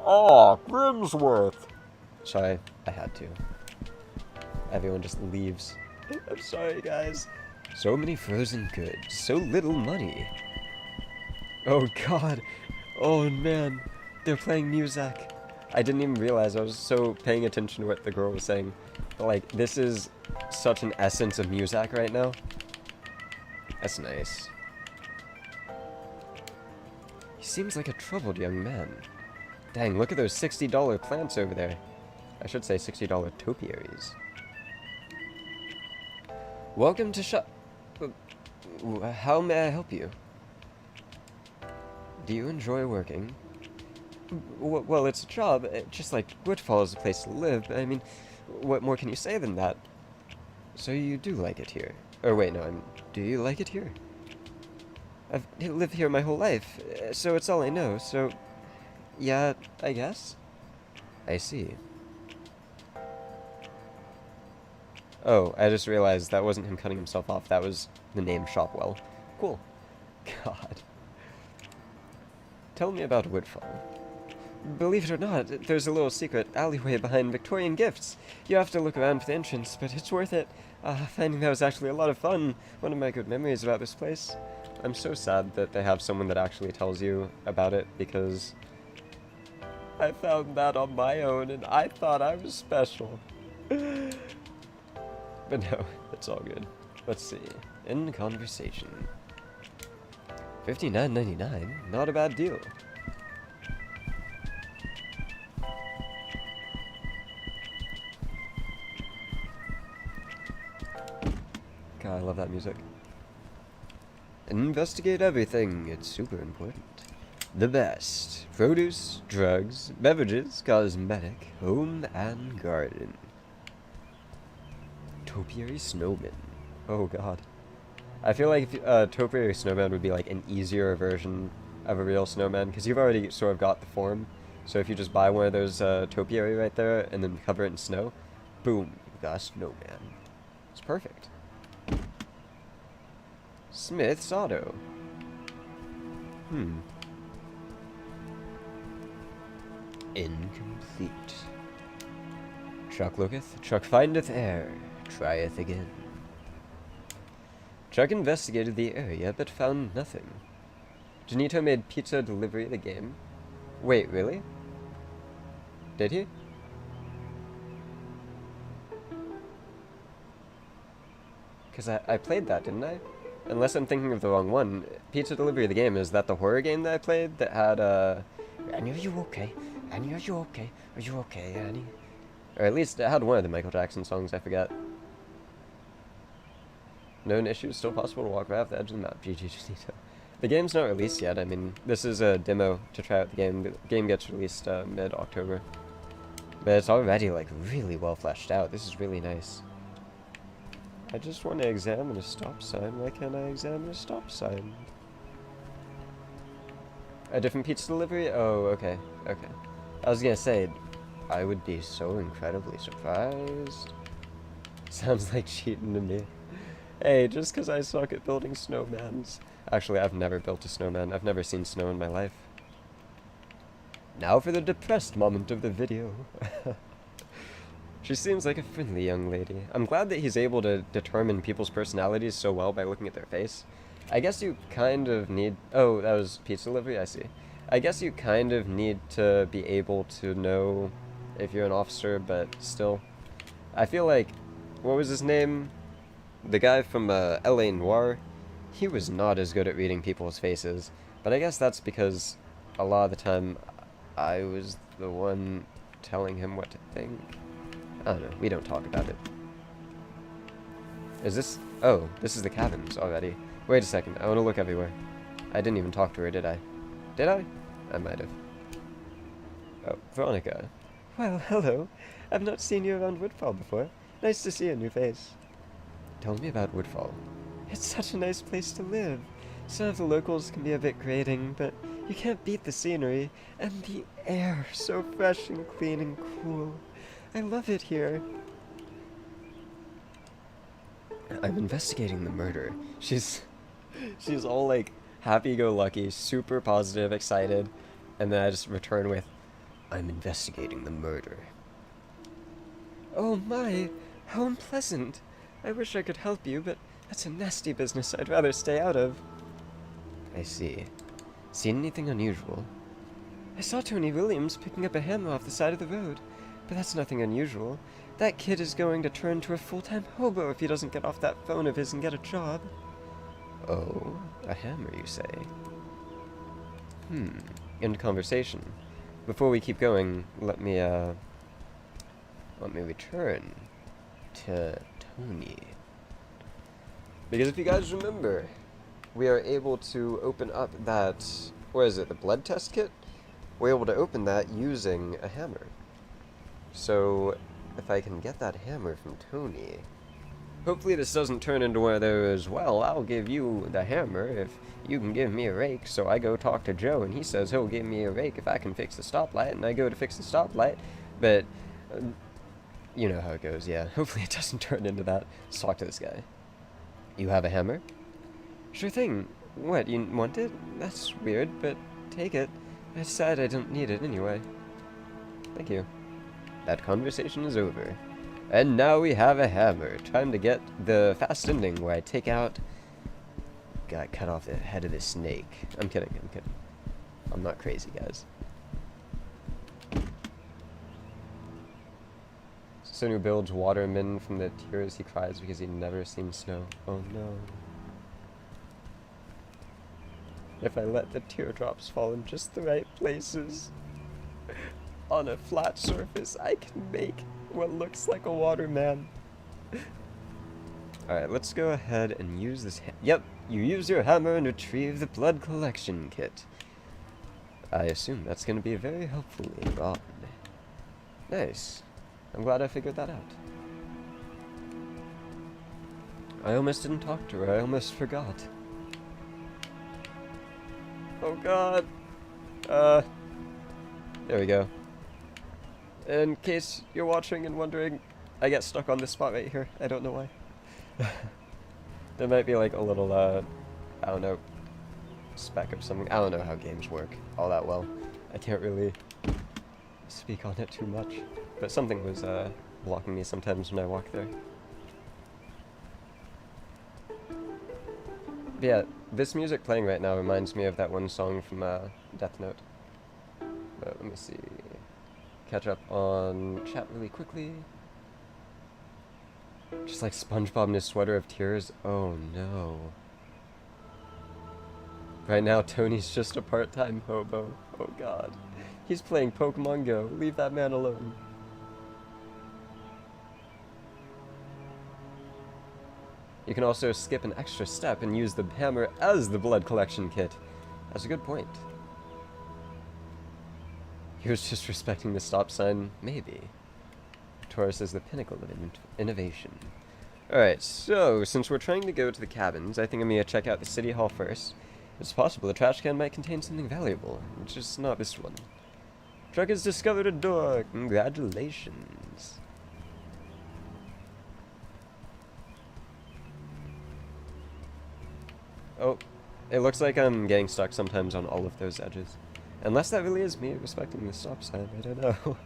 Ah, Grimsworth! Sorry, I had to. Everyone just leaves. I'm sorry, guys. So many frozen goods, so little money. Oh god. Oh man. They're playing music. I didn't even realize. I was so paying attention to what the girl was saying. But like, this is such an essence of music right now. That's nice. He seems like a troubled young man. Dang, look at those $60 plants over there. I should say $60 topiaries. Welcome to shop... How may I help you? Do you enjoy working? Well, it's a job, just like Woodfall is a place to live. I mean, what more can you say than that? So you do like it here? Or wait, no, do you like it here? I've lived here my whole life, so it's all I know, so... yeah, I guess? I see. Oh, I just realized that wasn't him cutting himself off, that was the name Shopwell. Cool. God. Tell me about Woodfall. Believe it or not, there's a little secret alleyway behind Victorian Gifts. You have to look around for the entrance, but it's worth it. Finding that was actually a lot of fun. One of my good memories about this place. I'm so sad that they have someone that actually tells you about it, because I found that on my own, and I thought I was special. But no, it's all good. Let's see. End conversation. $59.99? Not a bad deal. God, I love that music. Investigate everything. It's super important. The best. Produce, drugs, beverages, cosmetic, home, and garden. Topiary Snowman. Oh god. I feel like Topiary Snowman would be like an easier version of a real snowman, because you've already sort of got the form. So if you just buy one of those topiary right there and then cover it in snow, boom, you've got a snowman. It's perfect. Smith's Auto. Incomplete. Chuck looketh, Chuck findeth air, trieth again. Chuck investigated the area, but found nothing. Jenito made pizza delivery the game. Wait, really? Did he? Because I played that, didn't I? Unless I'm thinking of the wrong one. Pizza Delivery the game, is that the horror game that I played that had, Annie, are you okay? Annie, are you okay? Are you okay, Annie? Or at least it had one of the Michael Jackson songs, I forget. Known issues, still possible to walk right off the edge of the map. GG Jenito. The game's not released yet. I mean, this is a demo to try out the game. The game gets released mid-October. But it's already, like, really well fleshed out. This is really nice. I just want to examine a stop sign. Why can't I examine a stop sign? A different pizza delivery? Oh, okay. Okay. I was gonna say, I would be so incredibly surprised. Sounds like cheating to me. Hey, just because I suck at building snowmans. Actually, I've never built a snowman. I've never seen snow in my life. Now for the depressed moment of the video. She seems like a friendly young lady. I'm glad that he's able to determine people's personalities so well by looking at their face. I guess you kind of need... Oh, that was pizza delivery? I see. I guess you kind of need to be able to know if you're an officer, but still. I feel like... What was his name? The guy from L.A. Noire? He was not as good at reading people's faces. But I guess that's because a lot of the time I was the one telling him what to think. I don't know. We don't talk about it. Is this... Oh, this is the cabins already. Wait a second. I want to look everywhere. I didn't even talk to her, did I? Did I? I might have. Oh, Veronica. Well, hello. I've not seen you around Woodfall before. Nice to see a new face. Tell me about Woodfall. It's such a nice place to live. Some of the locals can be a bit grating, but you can't beat the scenery. And the air, so fresh and clean and cool. I love it here. I'm investigating the murder. She's all like happy-go-lucky, super positive, excited, and then I just return with, I'm investigating the murder. Oh my, how unpleasant. I wish I could help you, but that's a nasty business I'd rather stay out of. I see. Seen anything unusual? I saw Tony Williams picking up a hammer off the side of the road. But that's nothing unusual. That kid is going to turn to a full-time hobo if he doesn't get off that phone of his and get a job. Oh, a hammer, you say? End conversation. Before we keep going, let me return to Tony. Because if you guys remember, we are able to open up that, what is it, the blood test kit? We're able to open that using a hammer. So, if I can get that hammer from Tony... Hopefully this doesn't turn into one of those, well, I'll give you the hammer if you can give me a rake. So I go talk to Joe, and he says he'll give me a rake if I can fix the stoplight, and I go to fix the stoplight. But, you know how it goes, yeah. Hopefully it doesn't turn into that. Let's talk to this guy. You have a hammer? Sure thing. What, you want it? That's weird, but take it. I decided I don't need it anyway. Thank you. That conversation is over. And now we have a hammer. Time to get the fast ending where I take out... Gotta cut off the head of the snake. I'm kidding, I'm kidding. I'm not crazy, guys. Son who builds watermen from the tears he cries because he'd never seen snow. Oh no. If I let the teardrops fall in just the right places... on a flat surface, I can make what looks like a waterman. Alright, let's go ahead and use this Yep, you use your hammer and retrieve the blood collection kit. I assume that's going to be very helpful later on. Nice. I'm glad I figured that out. I almost didn't talk to her. I almost forgot. Oh god. There we go. In case you're watching and wondering, I get stuck on this spot right here. I don't know why. There might be like a little, I don't know, speck or something. I don't know how games work all that well. I can't really speak on it too much. But something was, blocking me sometimes when I walk there. But yeah, this music playing right now reminds me of that one song from, Death Note. But let me see. Catch up on chat really quickly. Just like SpongeBob in his sweater of tears. Oh no. Right now, Tony's just a part-time hobo. Oh god. He's playing Pokemon Go. Leave that man alone. You can also skip an extra step and use the hammer as the blood collection kit. That's a good point. He was just respecting the stop sign, maybe. Taurus is the pinnacle of innovation. Alright, so, since we're trying to go to the cabins, I think I'm gonna check out the city hall first. It's possible the trash can might contain something valuable, which is not this one. Truck has discovered a door! Congratulations! Oh, it looks like I'm getting stuck sometimes on all of those edges. Unless that really is me respecting the stop sign, I don't know.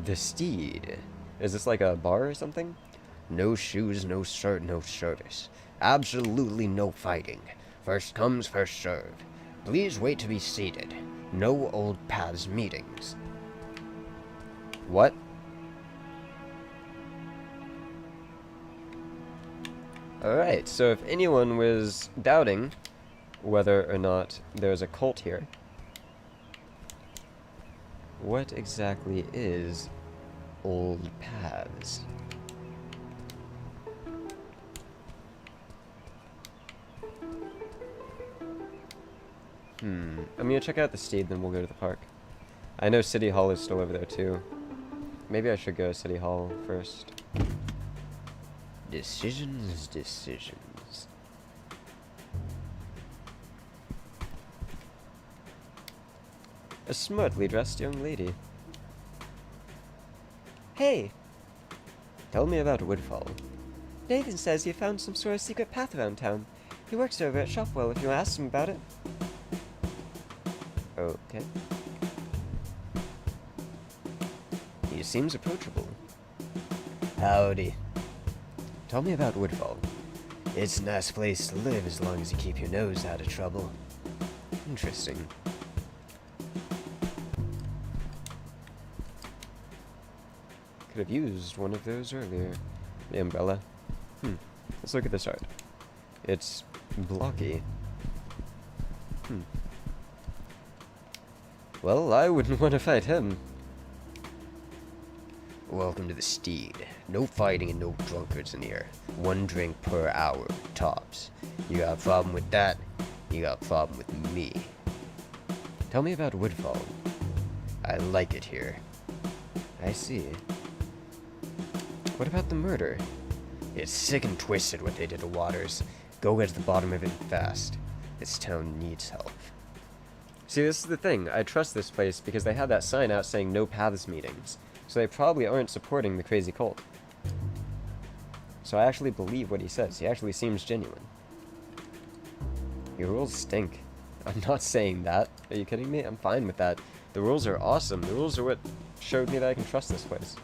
The Steed. Is this like a bar or something? No shoes, no shirt, no service. Absolutely no fighting. First comes, first served. Please wait to be seated. No old paths meetings. What? Alright, so if anyone was doubting whether or not there's a cult here, what exactly is old paths? I'm gonna check out the Steed, then we'll go to the park. I know City Hall is still over there too. Maybe I should go to City Hall first. Decisions, decisions. A smartly dressed young lady. Hey! Tell me about Woodfall. Nathan says he found some sort of secret path around town. He works over at Shopwell if you want to ask him about it. Okay. He seems approachable. Howdy. Tell me about Woodfall. It's a nice place to live as long as you keep your nose out of trouble. Interesting. Could have used one of those earlier. The umbrella. Let's look at this art. It's blocky. Well, I wouldn't want to fight him. Welcome to the Steed. No fighting and no drunkards in here. 1 drink per hour, tops. You got a problem with that? You got a problem with me. Tell me about Woodfall. I like it here. I see. What about the murder? It's sick and twisted what they did to Waters. Go get to the bottom of it fast. This town needs help. See, this is the thing. I trust this place because they had that sign out saying no paths meetings. So they probably aren't supporting the crazy cult. So I actually believe what he says. He actually seems genuine. Your rules stink. I'm not saying that. Are you kidding me? I'm fine with that. The rules are awesome. The rules are what showed me that I can trust this place.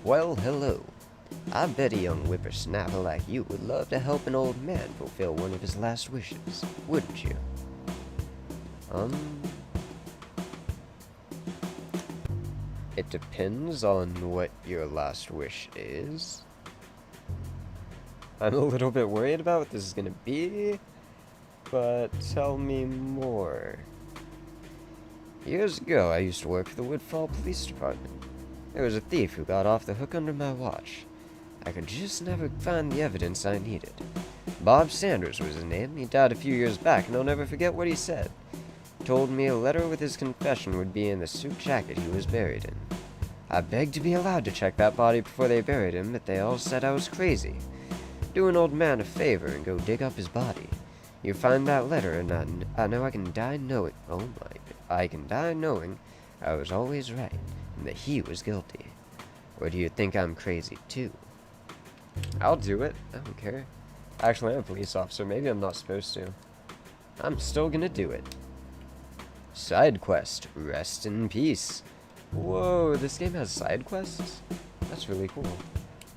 Well, hello. I bet a young whippersnapper like you would love to help an old man fulfill one of his last wishes, wouldn't you? It depends on what your last wish is. I'm a little bit worried about what this is gonna be, but tell me more. Years ago, I used to work for the Woodfall Police Department. There was a thief who got off the hook under my watch. I could just never find the evidence I needed. Bob Sanders was his name. He died a few years back, and I'll never forget what he said. He told me a letter with his confession would be in the suit jacket he was buried in. I begged to be allowed to check that body before they buried him, but they all said I was crazy. Do an old man a favor and go dig up his body. You find that letter, and I know I can die knowing. Oh my! I can die knowing I was always right, and that he was guilty. Or do you think I'm crazy too? I'll do it. I don't care. Actually, I'm a police officer. Maybe I'm not supposed to. I'm still gonna do it. Side quest. Rest in peace. Whoa, this game has side quests? That's really cool.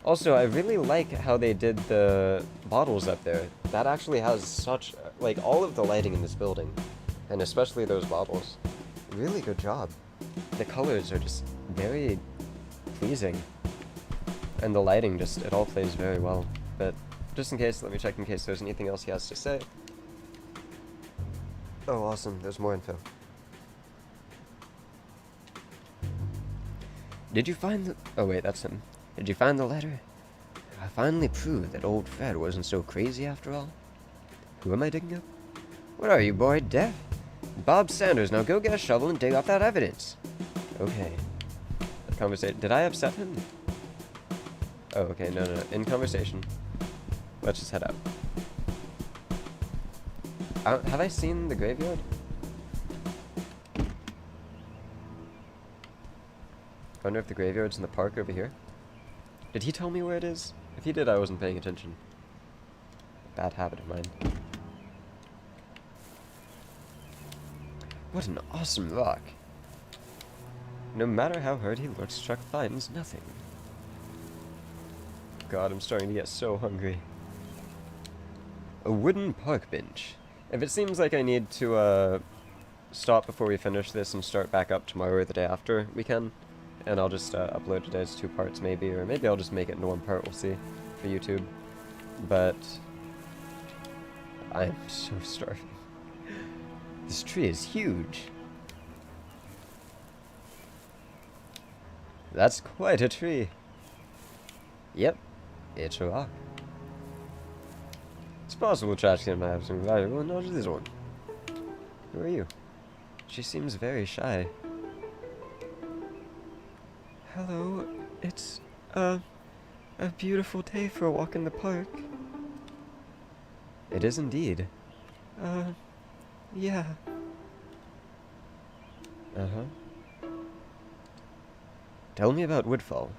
Also, I really like how they did the bottles up there. That actually has such, like, all of the lighting in this building. And especially those bottles. Really good job. The colors are just very pleasing. And the lighting just, it all plays very well. But just in case, let me check in case there's anything else he has to say. Oh, awesome. There's more info. Did you find the... Oh, wait, that's him. Did you find the letter? I finally proved that old Fred wasn't so crazy after all. Who am I digging up? What are you, boy, deaf? Bob Sanders, now go get a shovel and dig up that evidence. Okay. Conversation. Did I upset him? Oh, okay, no. In conversation. Let's just head out. Have I seen the graveyard? I wonder if the graveyard's in the park over here. Did he tell me where it is? If he did, I wasn't paying attention. Bad habit of mine. What an awesome rock. No matter how hurt he looks, Chuck finds nothing. God, I'm starting to get so hungry. A wooden park bench. If it seems like I need to stop before we finish this and start back up tomorrow or the day after, we can. And I'll just upload it as 2 parts maybe, or maybe I'll just make it into 1 part, we'll see, for YouTube. But I'm so starving. This tree is huge. That's quite a tree. Yep, it's a rock. It's possible trash can have something valuable, and not just this one. Who are you? She seems very shy. Hello, it's a beautiful day for a walk in the park. It is indeed. Yeah. Uh-huh. Tell me about Woodfall.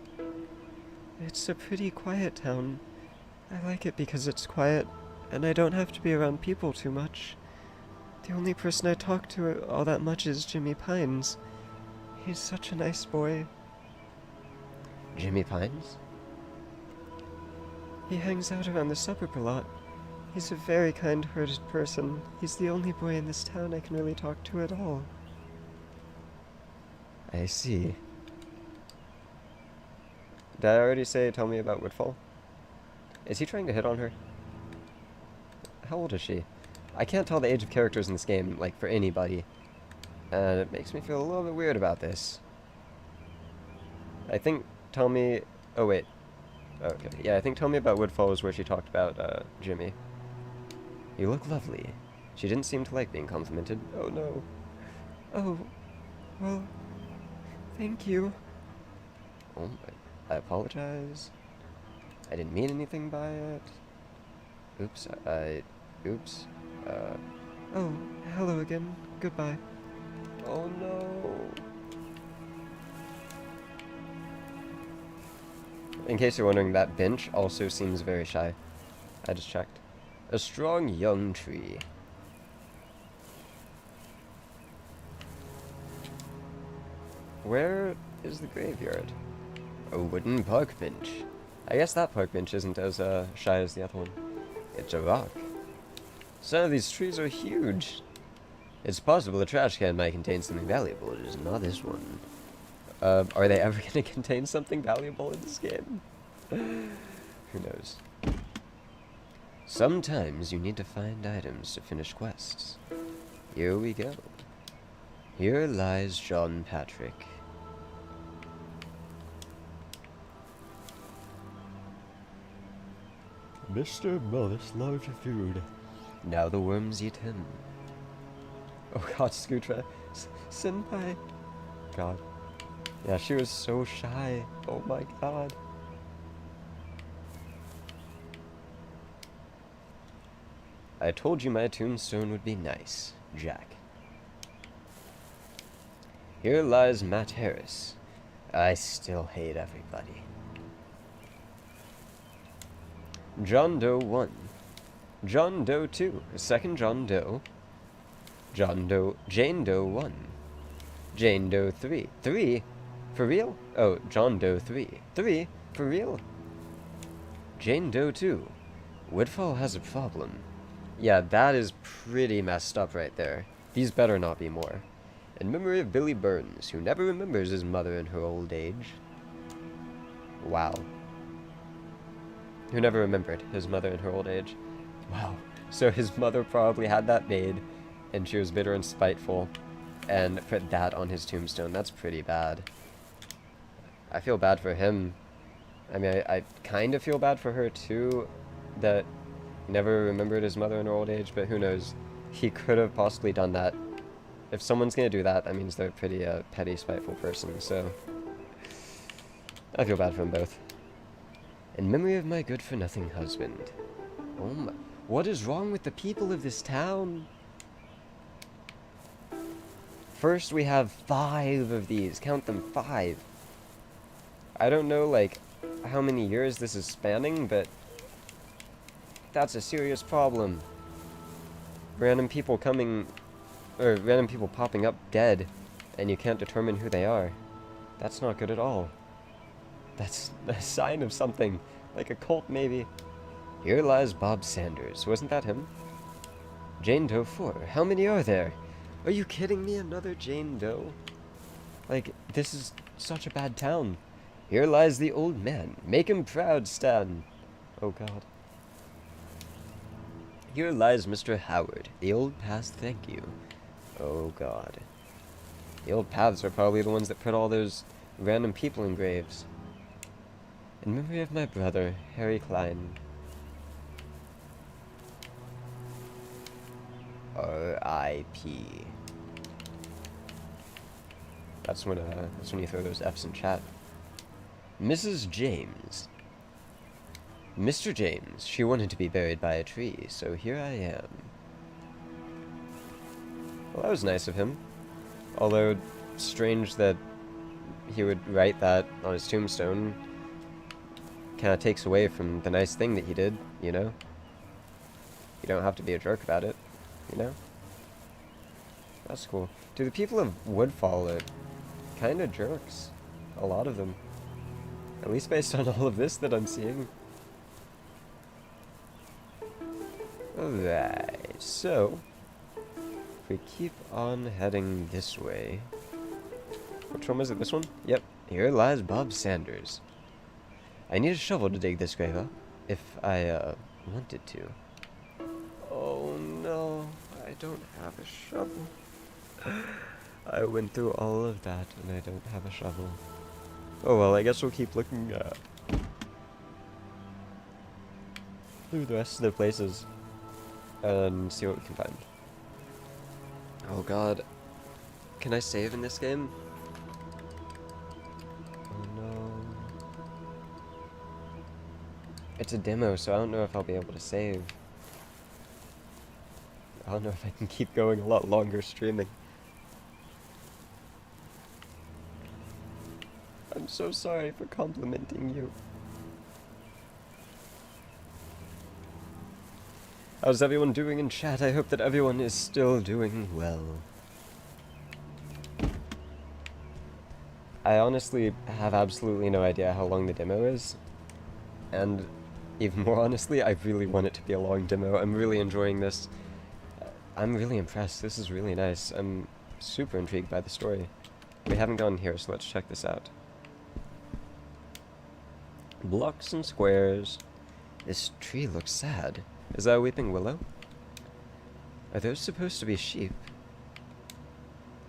It's a pretty quiet town. I like it because it's quiet, and I don't have to be around people too much. The only person I talk to all that much is Jimmy Pines. He's such a nice boy. Jimmy Pines? He hangs out around the suburb a lot. He's a very kind-hearted person. He's the only boy in this town I can really talk to at all. I see. Did I already say tell me about Woodfall? Is he trying to hit on her? How old is she? I can't tell the age of characters in this game, like, for anybody. And it makes me feel a little bit weird about this. I think tell me... Oh, wait. Okay. Yeah, I think tell me about Woodfall is where she talked about, Jimmy. You look lovely. She didn't seem to like being complimented. Oh, no. Oh, well, thank you. Oh, I apologize. I didn't mean anything by it. Oops, oops. Oh, hello again. Goodbye. Oh, no. In case you're wondering, that bench also seems very shy. I just checked. A strong young tree. Where is the graveyard? A wooden park bench. I guess that park bench isn't as shy as the other one. It's a rock. Some of these trees are huge. It's possible the trash can might contain something valuable. It is not this one. Are they ever going to contain something valuable in this game? Who knows? Sometimes you need to find items to finish quests. Here we go. Here lies John Patrick. Mr. Mullis loves food. Now the worms eat him. Oh god, Scootra. Senpai. God. Yeah, she was so shy. Oh my god. I told you my tombstone would be nice, Jack. Here lies Matt Harris. I still hate everybody. John Doe 1. John Doe 2. Second John Doe. John Doe. Jane Doe 1. Jane Doe 3. 3? For real? Oh, John Doe 3. 3? For real? Jane Doe 2. Woodfall has a problem. Yeah, that is pretty messed up right there. These better not be more. In memory of Billy Burns, who never remembers his mother in her old age. Wow. Who never remembered his mother in her old age. Wow. So his mother probably had that made, and she was bitter and spiteful, and put that on his tombstone. That's pretty bad. I feel bad for him. I mean, I kind of feel bad for her too, that never remembered his mother in her old age, but who knows. He could have possibly done that. If someone's gonna do that, that means they're a pretty petty, spiteful person, so I feel bad for them both. In memory of my good-for-nothing husband. Oh my... What is wrong with the people of this town? First, we have 5 of these. Count them, 5. I don't know, like, how many years this is spanning, but that's a serious problem. Random people coming... or random people popping up dead, and you can't determine who they are. That's not good at all. That's a sign of something, like a cult maybe. Here lies Bob Sanders. Wasn't that him? Jane Doe 4. How many are there? Are you kidding me? Another Jane Doe? Like, this is such a bad town. Here lies the old man. Make him proud, Stan. Oh god. Here lies Mr. Howard. The old past, thank you. Oh god. The old paths are probably the ones that put all those random people in graves. In memory of my brother, Harry Klein. R.I.P. That's when you throw those F's in chat. Mrs. James. Mr. James. She wanted to be buried by a tree, so here I am. Well, that was nice of him. Although, strange that he would write that on his tombstone. Kinda takes away from the nice thing that he did, you know? You don't have to be a jerk about it, you know? That's cool. Dude, the people of Woodfall are kinda jerks. A lot of them. At least based on all of this that I'm seeing. Alright, so... if we keep on heading this way... Which one was it? This one? Yep. Here lies Bob Sanders. I need a shovel to dig this grave up, if I, wanted to. Oh no, I don't have a shovel. I went through all of that, and I don't have a shovel. Oh well, I guess we'll keep looking, through the rest of the places, and see what we can find. Oh god. Can I save in this game? Oh no. It's a demo, so I don't know if I'll be able to save. I don't know if I can keep going a lot longer streaming. I'm so sorry for complimenting you. How's everyone doing in chat? I hope that everyone is still doing well. I honestly have absolutely no idea how long the demo is. And even more honestly, I really want it to be a long demo. I'm really enjoying this. I'm really impressed. This is really nice. I'm super intrigued by the story. We haven't gone here, so let's check this out. Blocks and squares. This tree looks sad. Is that a weeping willow? Are those supposed to be sheep?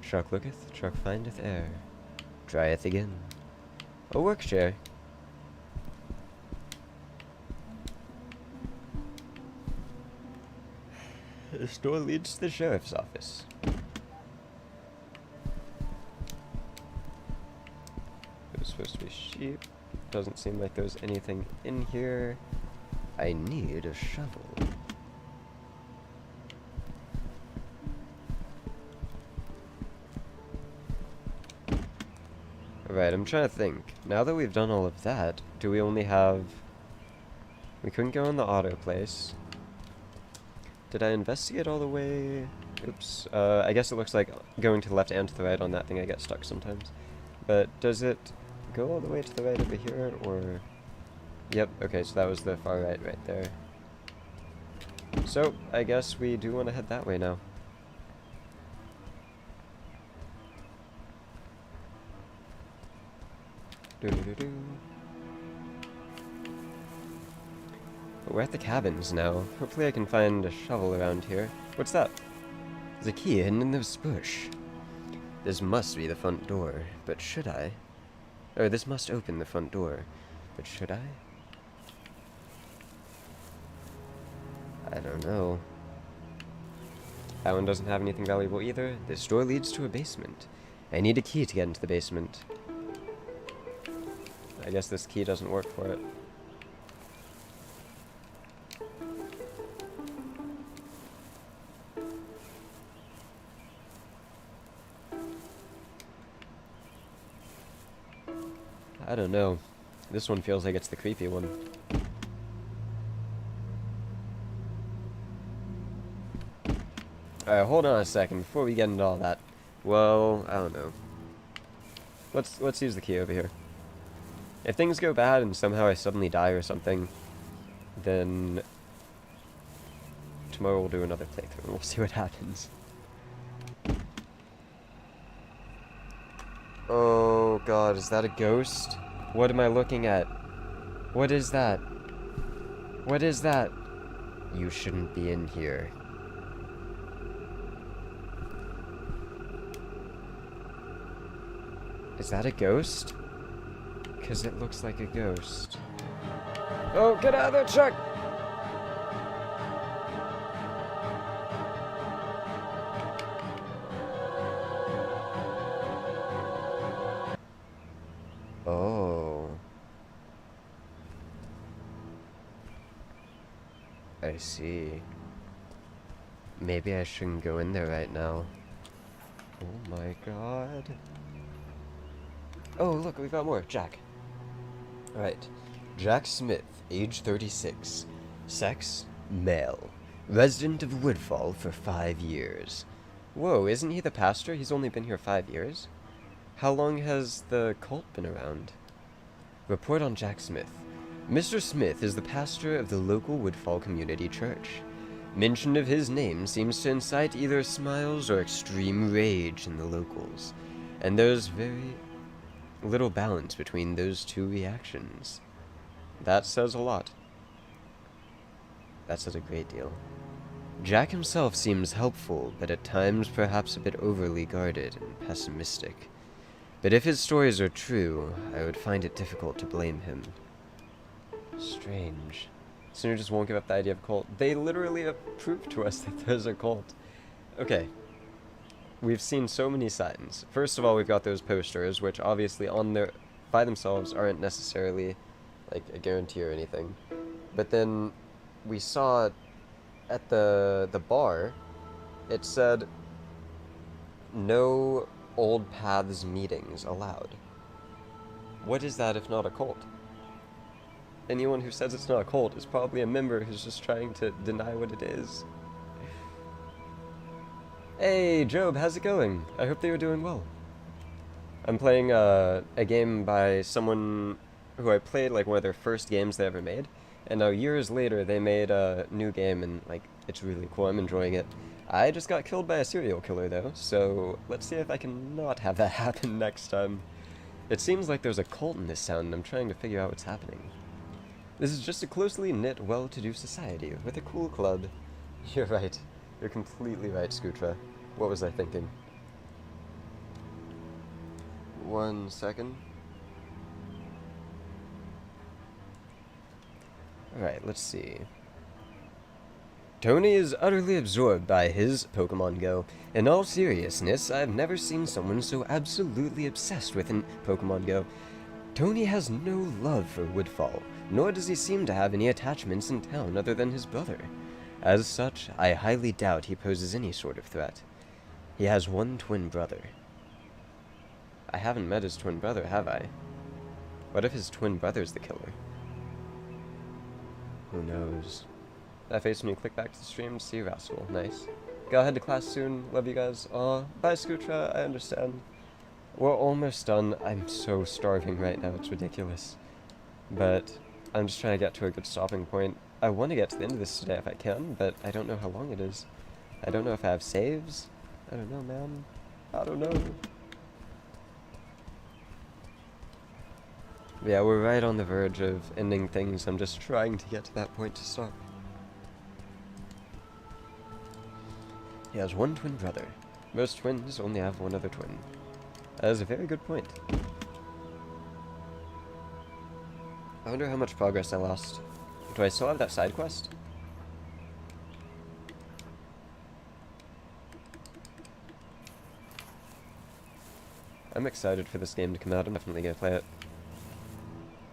Truck looketh, truck findeth air. Drieth again. A work chair. This door leads to the sheriff's office. supposed to be sheep. Doesn't seem like there's anything in here. I need a shovel. Alright, I'm trying to think. Now that we've done all of that, do we only have... We couldn't go in the auto place. Did I investigate all the way? Oops. I guess it looks like going to the left and to the right on that thing I get stuck sometimes. But does it go all the way to the right over here, or... Yep, okay, so that was the far right there. So, I guess we do want to head that way now. Doo-doo-doo-doo. But we're at the cabins now. Hopefully I can find a shovel around here. What's that? There's a key hidden in this bush. This must be the front door, but should I? Or this must open the front door, but should I? I don't know. That one doesn't have anything valuable either. This door leads to a basement. I need a key to get into the basement. I guess this key doesn't work for it. I don't know. This one feels like it's the creepy one. Alright, hold on a second before we get into all that. Well, I don't know. Let's use the key over here. If things go bad and somehow I suddenly die or something, then tomorrow we'll do another playthrough and we'll see what happens. Oh god, is that a ghost? What am I looking at? What is that? What is that? You shouldn't be in here. Is that a ghost? Because it looks like a ghost. Oh, get out of there, Chuck! Oh. I see. Maybe I shouldn't go in there right now. Oh my god. Oh, look, we got more. Jack. Alright. Jack Smith, age 36. Sex, male. Resident of Woodfall for 5 years. Whoa, isn't he the pastor? He's only been here 5 years? How long has the cult been around? Report on Jack Smith. Mr. Smith is the pastor of the local Woodfall Community Church. Mention of his name seems to incite either smiles or extreme rage in the locals, and there's very little balance between those two reactions. That says a lot. That says a great deal. Jack himself seems helpful, but at times perhaps a bit overly guarded and pessimistic. But if his stories are true, I would find it difficult to blame him. Strange. Sinner just won't give up the idea of cult. They literally have proved to us that there's a cult. Okay. We've seen so many signs. First of all, we've got those posters, which obviously on their by themselves aren't necessarily like a guarantee or anything. But then we saw at the bar, it said no old paths meetings allowed. What is that if not a cult? Anyone who says it's not a cult is probably a member who's just trying to deny what it is. Hey, Job, how's it going? I hope that you're doing well. I'm playing a game by someone who I played like one of their first games they ever made, and now years later they made a new game and like it's really cool. I'm enjoying it. I just got killed by a serial killer though, so let's see if I can not have that happen next time. It seems like there's a cult in this town and I'm trying to figure out what's happening. This is just a closely knit, well-to-do society with a cool club. You're right. You're completely right, Scootra. What was I thinking? 1 second. Alright, let's see. Tony is utterly absorbed by his Pokemon Go. In all seriousness, I've never seen someone so absolutely obsessed with an Pokemon Go. Tony has no love for Woodfall, nor does he seem to have any attachments in town other than his brother. As such, I highly doubt he poses any sort of threat. He has one twin brother. I haven't met his twin brother, have I? What if his twin brother's the killer? Who knows? That face when you click back to the stream, see you, Rascal. Nice. Go ahead to class soon. Love you guys. Bye, Scootra. I understand. We're almost done. I'm so starving right now. It's ridiculous. But I'm just trying to get to a good stopping point. I want to get to the end of this today if I can, but I don't know how long it is. I don't know if I have saves. I don't know, man. I don't know. Yeah, we're right on the verge of ending things. I'm just trying to get to that point to stop. He has one twin brother. Most twins only have one other twin. That is a very good point. I wonder how much progress I lost. Do I still have that side quest? I'm excited for this game to come out. I'm definitely gonna play it.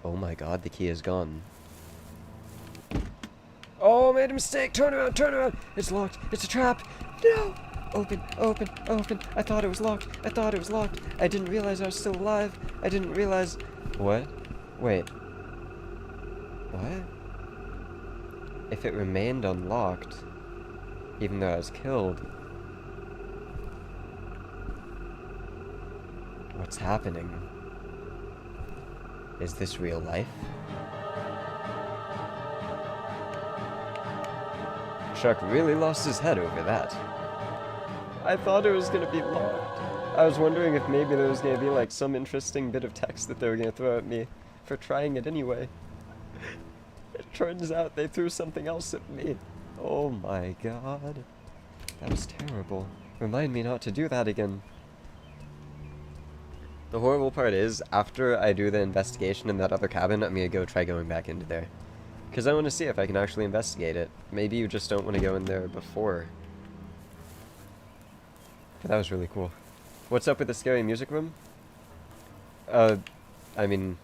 Oh my god, the key is gone. Oh, I made a mistake! Turn around, turn around! It's locked! It's a trap! No! Open, open, open! I thought it was locked! I thought it was locked! I didn't realize I was still alive! I didn't realize... What? Wait. What? If it remained unlocked, even though I was killed... What's happening? Is this real life? Chuck really lost his head over that. I thought it was gonna be locked. I was wondering if maybe there was gonna be like some interesting bit of text that they were gonna throw at me for trying it anyway. It turns out they threw something else at me. Oh my god. That was terrible. Remind me not to do that again. The horrible part is, after I do the investigation in that other cabin, I'm gonna go try going back into there. Because I want to see if I can actually investigate it. Maybe you just don't want to go in there before. But that was really cool. What's up with the scary music room? I mean,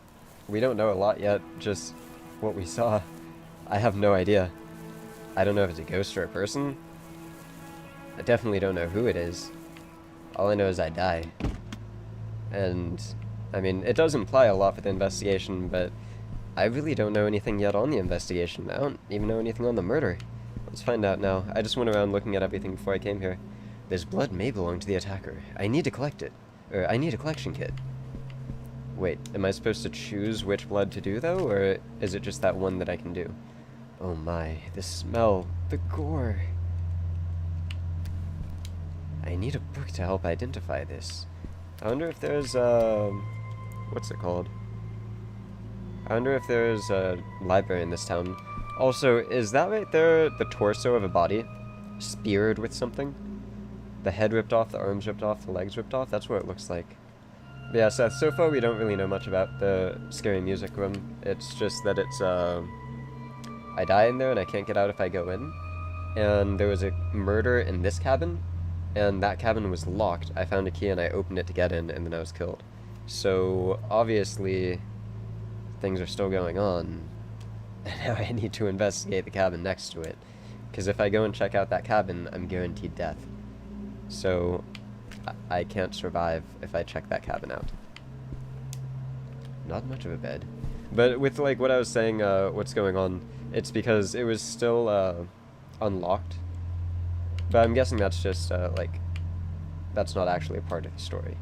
we don't know a lot yet, just what we saw. I have no idea. I don't know if it's a ghost or a person. I definitely don't know who it is. All I know is I die. And, I mean, it does imply a lot for the investigation, but I really don't know anything yet on the investigation. I don't even know anything on the murder. Let's find out now. I just went around looking at everything before I came here. This blood may belong to the attacker. I need to collect it. Or, I need a collection kit. Wait, am I supposed to choose which blood to do, though, or is it just that one that I can do? Oh my, the smell, the gore. I need a book to help identify this. I wonder if there's, what's it called? I wonder if there's a library in this town. Also, is that right there the torso of a body? Speared with something? The head ripped off, the arms ripped off, the legs ripped off? That's what it looks like. But yeah, Seth, so far we don't really know much about the scary music room. It's just that it's, I die in there and I can't get out if I go in. And there was a murder in this cabin, and that cabin was locked. I found a key and I opened it to get in, and then I was killed. So, obviously, things are still going on. And now I need to investigate the cabin next to it. Because if I go and check out that cabin, I'm guaranteed death. So, I can't survive if I check that cabin out. Not much of a bed. But with, like, what I was saying, what's going on, it's because it was still, unlocked. But I'm guessing that's just, like, that's not actually a part of the story.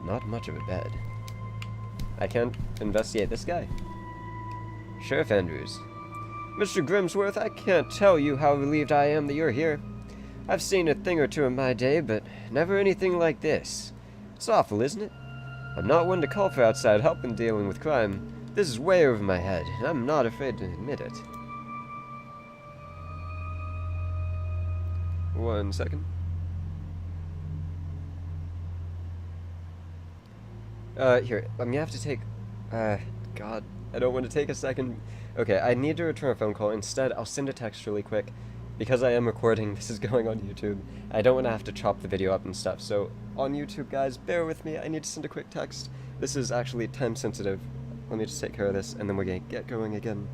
Not much of a bed. I can't investigate this guy. Sheriff Andrews. Mr. Grimsworth, I can't tell you how relieved I am that you're here. I've seen a thing or two in my day, but never anything like this. It's awful, isn't it? I'm not one to call for outside help in dealing with crime. This is way over my head, and I'm not afraid to admit it. 1 second. Here, I'm gonna have to take, God, I don't want to take a second. Okay, I need to return a phone call. Instead, I'll send a text really quick. because I am recording, this is going on YouTube, I don't want to have to chop the video up and stuff, so on YouTube, guys, bear with me, I need to send a quick text. This is actually time sensitive. Let me just take care of this, and then we're gonna get going again.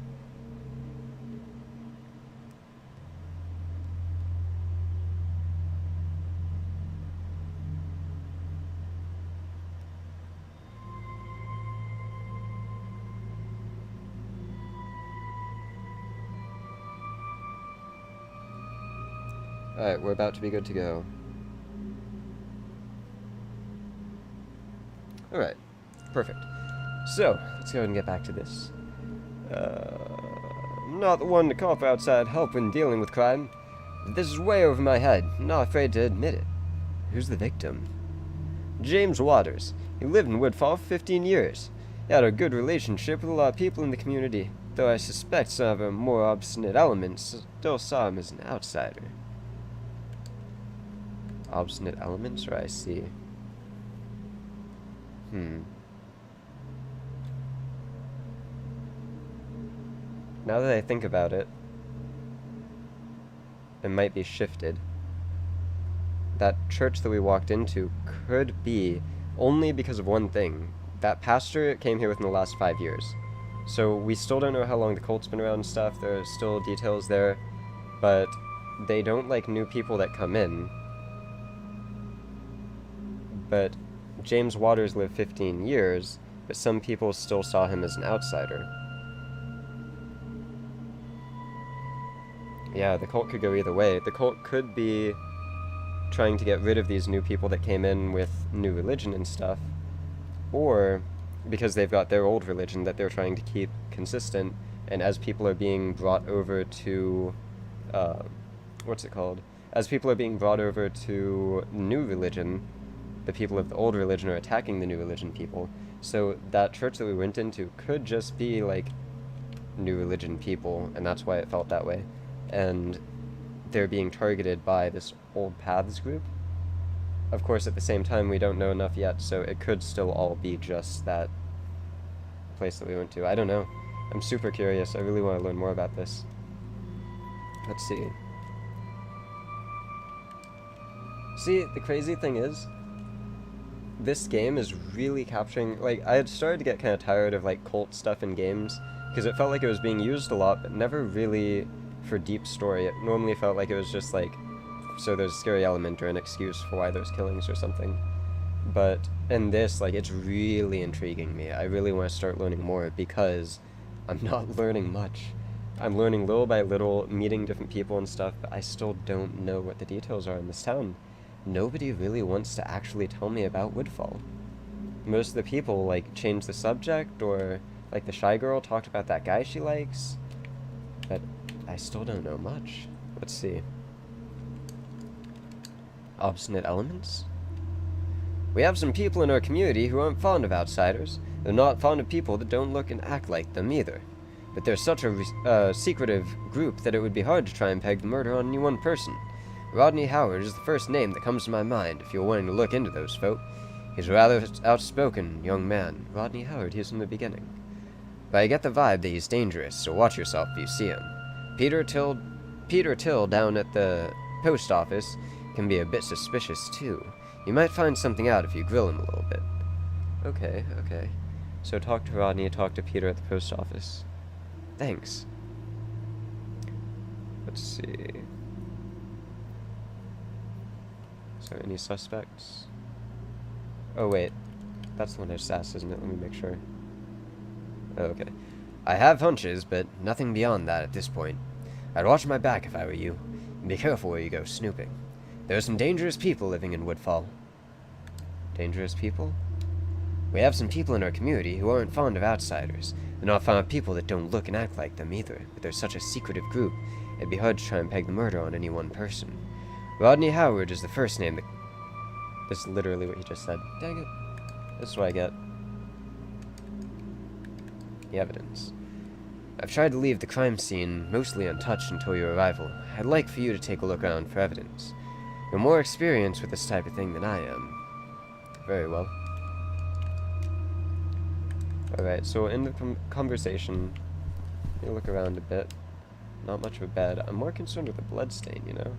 Alright, we're about to be good to go. Alright, perfect. So, let's go ahead and get back to this. I'm not the one to call for outside help when dealing with crime. This is way over my head. I'm not afraid to admit it. Who's the victim? James Waters. He lived in Woodfall for 15 years. He had a good relationship with a lot of people in the community, though I suspect some of the more obstinate elements still saw him as an outsider. Obstinate elements, or I see. Now that I think about it, it might be shifted. That church that we walked into could be only because of one thing. That pastor came here within the last 5 years. So we still don't know how long the cult's been around and stuff. There are still details there. But they don't like new people that come in. But James Waters lived 15 years, but some people still saw him as an outsider. Yeah, the cult could go either way. The cult could be trying to get rid of these new people that came in with new religion and stuff, or because they've got their old religion that they're trying to keep consistent, and as people are being brought over to, as people are being brought over to new religion, the people of the old religion are attacking the new religion people. So that church that we went into could just be like new religion people, and that's why it felt that way. And they're being targeted by this Old Paths group. Of course, at the same time, we don't know enough yet, so it could still all be just that place that we went to. I don't know. I'm super curious. I really want to learn more about this. Let's see. See, the crazy thing is, this game is really capturing, like, I had started to get kind of tired of, like, cult stuff in games, because it felt like it was being used a lot, but never really for deep story. It normally felt like it was just, like, so there's a scary element or an excuse for why there's killings or something. But in this, like, it's really intriguing me. I really want to start learning more, because I'm not learning much. I'm learning little by little, meeting different people and stuff, but I still don't know what the details are in this town. Nobody really wants to actually tell me about Woodfall. Most of the people, like, change the subject, or, like, the shy girl talked about that guy she likes, but I still don't know much. Let's see. Obstinate elements? We have some people in our community who aren't fond of outsiders. They're not fond of people that don't look and act like them either. But they're such a secretive group that it would be hard to try and peg the murder on any one person. Rodney Howard is the first name that comes to my mind if you're wanting to look into those folk. He's a rather outspoken young man. Rodney Howard, he's from the beginning. But I get the vibe that he's dangerous, so watch yourself if you see him. Peter Till down at the post office can be a bit suspicious too. You might find something out if you grill him a little bit. Okay. So talk to Rodney, talk to Peter at the post office. Thanks. Let's see. Is there any suspects? Oh wait, that's the one I just asked, isn't it? Let me make sure. Oh, okay. I have hunches, but nothing beyond that at this point. I'd watch my back if I were you, and be careful where you go snooping. There are some dangerous people living in Woodfall. Dangerous people? We have some people in our community who aren't fond of outsiders. They're not fond of people that don't look and act like them either, but they're such a secretive group, it'd be hard to try and peg the murder on any one person. Rodney Howard is the first name that... This is literally what he just said. Dang it. This is what I get. The evidence. I've tried to leave the crime scene mostly untouched until your arrival. I'd like for you to take a look around for evidence. You're more experienced with this type of thing than I am. Very well. Alright, so in the conversation, you look around a bit. Not much of a bed. I'm more concerned with the blood stain, you know?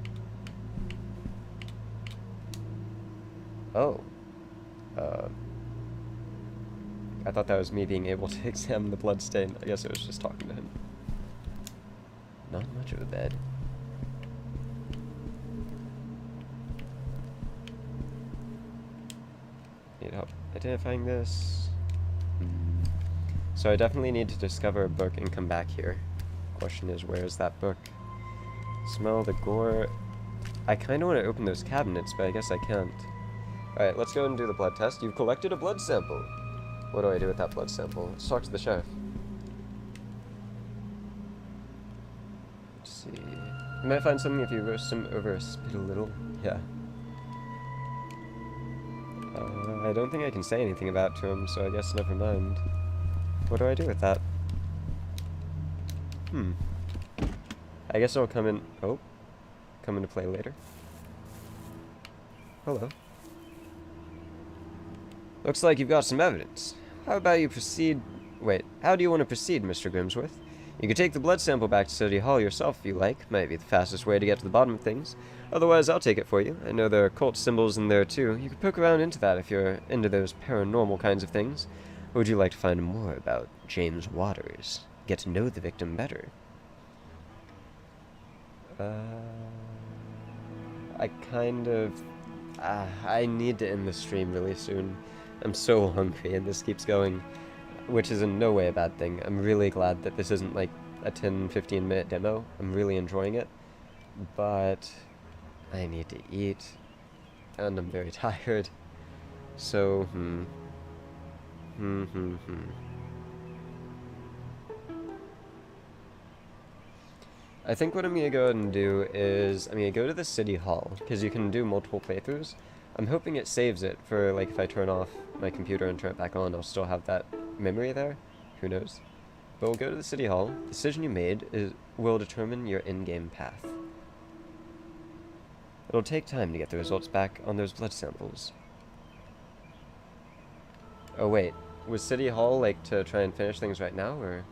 Oh. I thought that was me being able to examine the blood stain. I guess I was just talking to him. Not much of a bed. Need help identifying this. So I definitely need to discover a book and come back here. Question is, where is that book? Smell the gore. I kind of want to open those cabinets, but I guess I can't. Alright, let's go and do the blood test. You've collected a blood sample. What do I do with that blood sample? Let's talk to the sheriff. Let's see. You might find something if you roast him over a spit a little. Yeah. I don't think I can say anything about it to him, so I guess never mind. What do I do with that? I guess it'll come into play later. Hello. Looks like you've got some evidence. How about you proceed... Wait, how do you want to proceed, Mr. Grimsworth? You could take the blood sample back to City Hall yourself if you like. Might be the fastest way to get to the bottom of things. Otherwise, I'll take it for you. I know there are cult symbols in there, too. You could poke around into that if you're into those paranormal kinds of things. Or would you like to find more about James Waters? Get to know the victim better. I need to end the stream really soon. I'm so hungry and this keeps going, which is in no way a bad thing. I'm really glad that this isn't like a 10-15 minute demo. I'm really enjoying it, but I need to eat and I'm very tired. So, I think what I'm going to go ahead and do is, I'm going to go to the City Hall, because you can do multiple playthroughs. I'm hoping it saves it for, like, if I turn off my computer and turn it back on, I'll still have that memory there. Who knows? But we'll go to the City Hall. The decision you made will determine your in-game path. It'll take time to get the results back on those blood samples. Oh wait, was City Hall, like, to try and finish things right now, or...?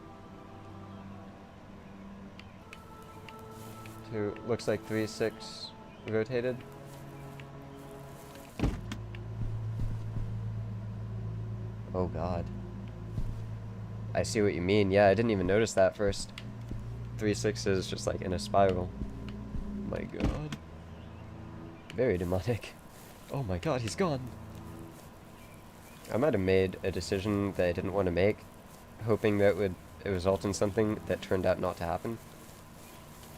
Looks like 3-6 rotated. Oh god. I see what you mean. Yeah, I didn't even notice that first. 3-6 is just like in a spiral. My god. Very demonic. Oh my god, he's gone. I might have made a decision that I didn't want to make, hoping that it would result in something that turned out not to happen.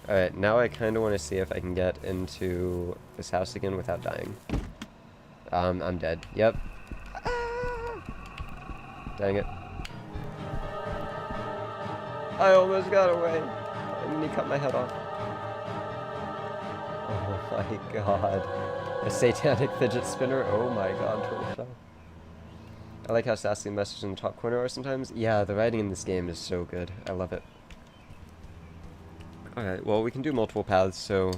Alright, now I kind of want to see if I can get into this house again without dying. I'm dead. Yep. Dang it. I almost got away. And then he cut my head off. Oh my god. A satanic fidget spinner? Oh my god, tortoiseshell. I like how sassy the messages in the top corner are sometimes. Yeah, the writing in this game is so good. I love it. Alright, well, we can do multiple paths, so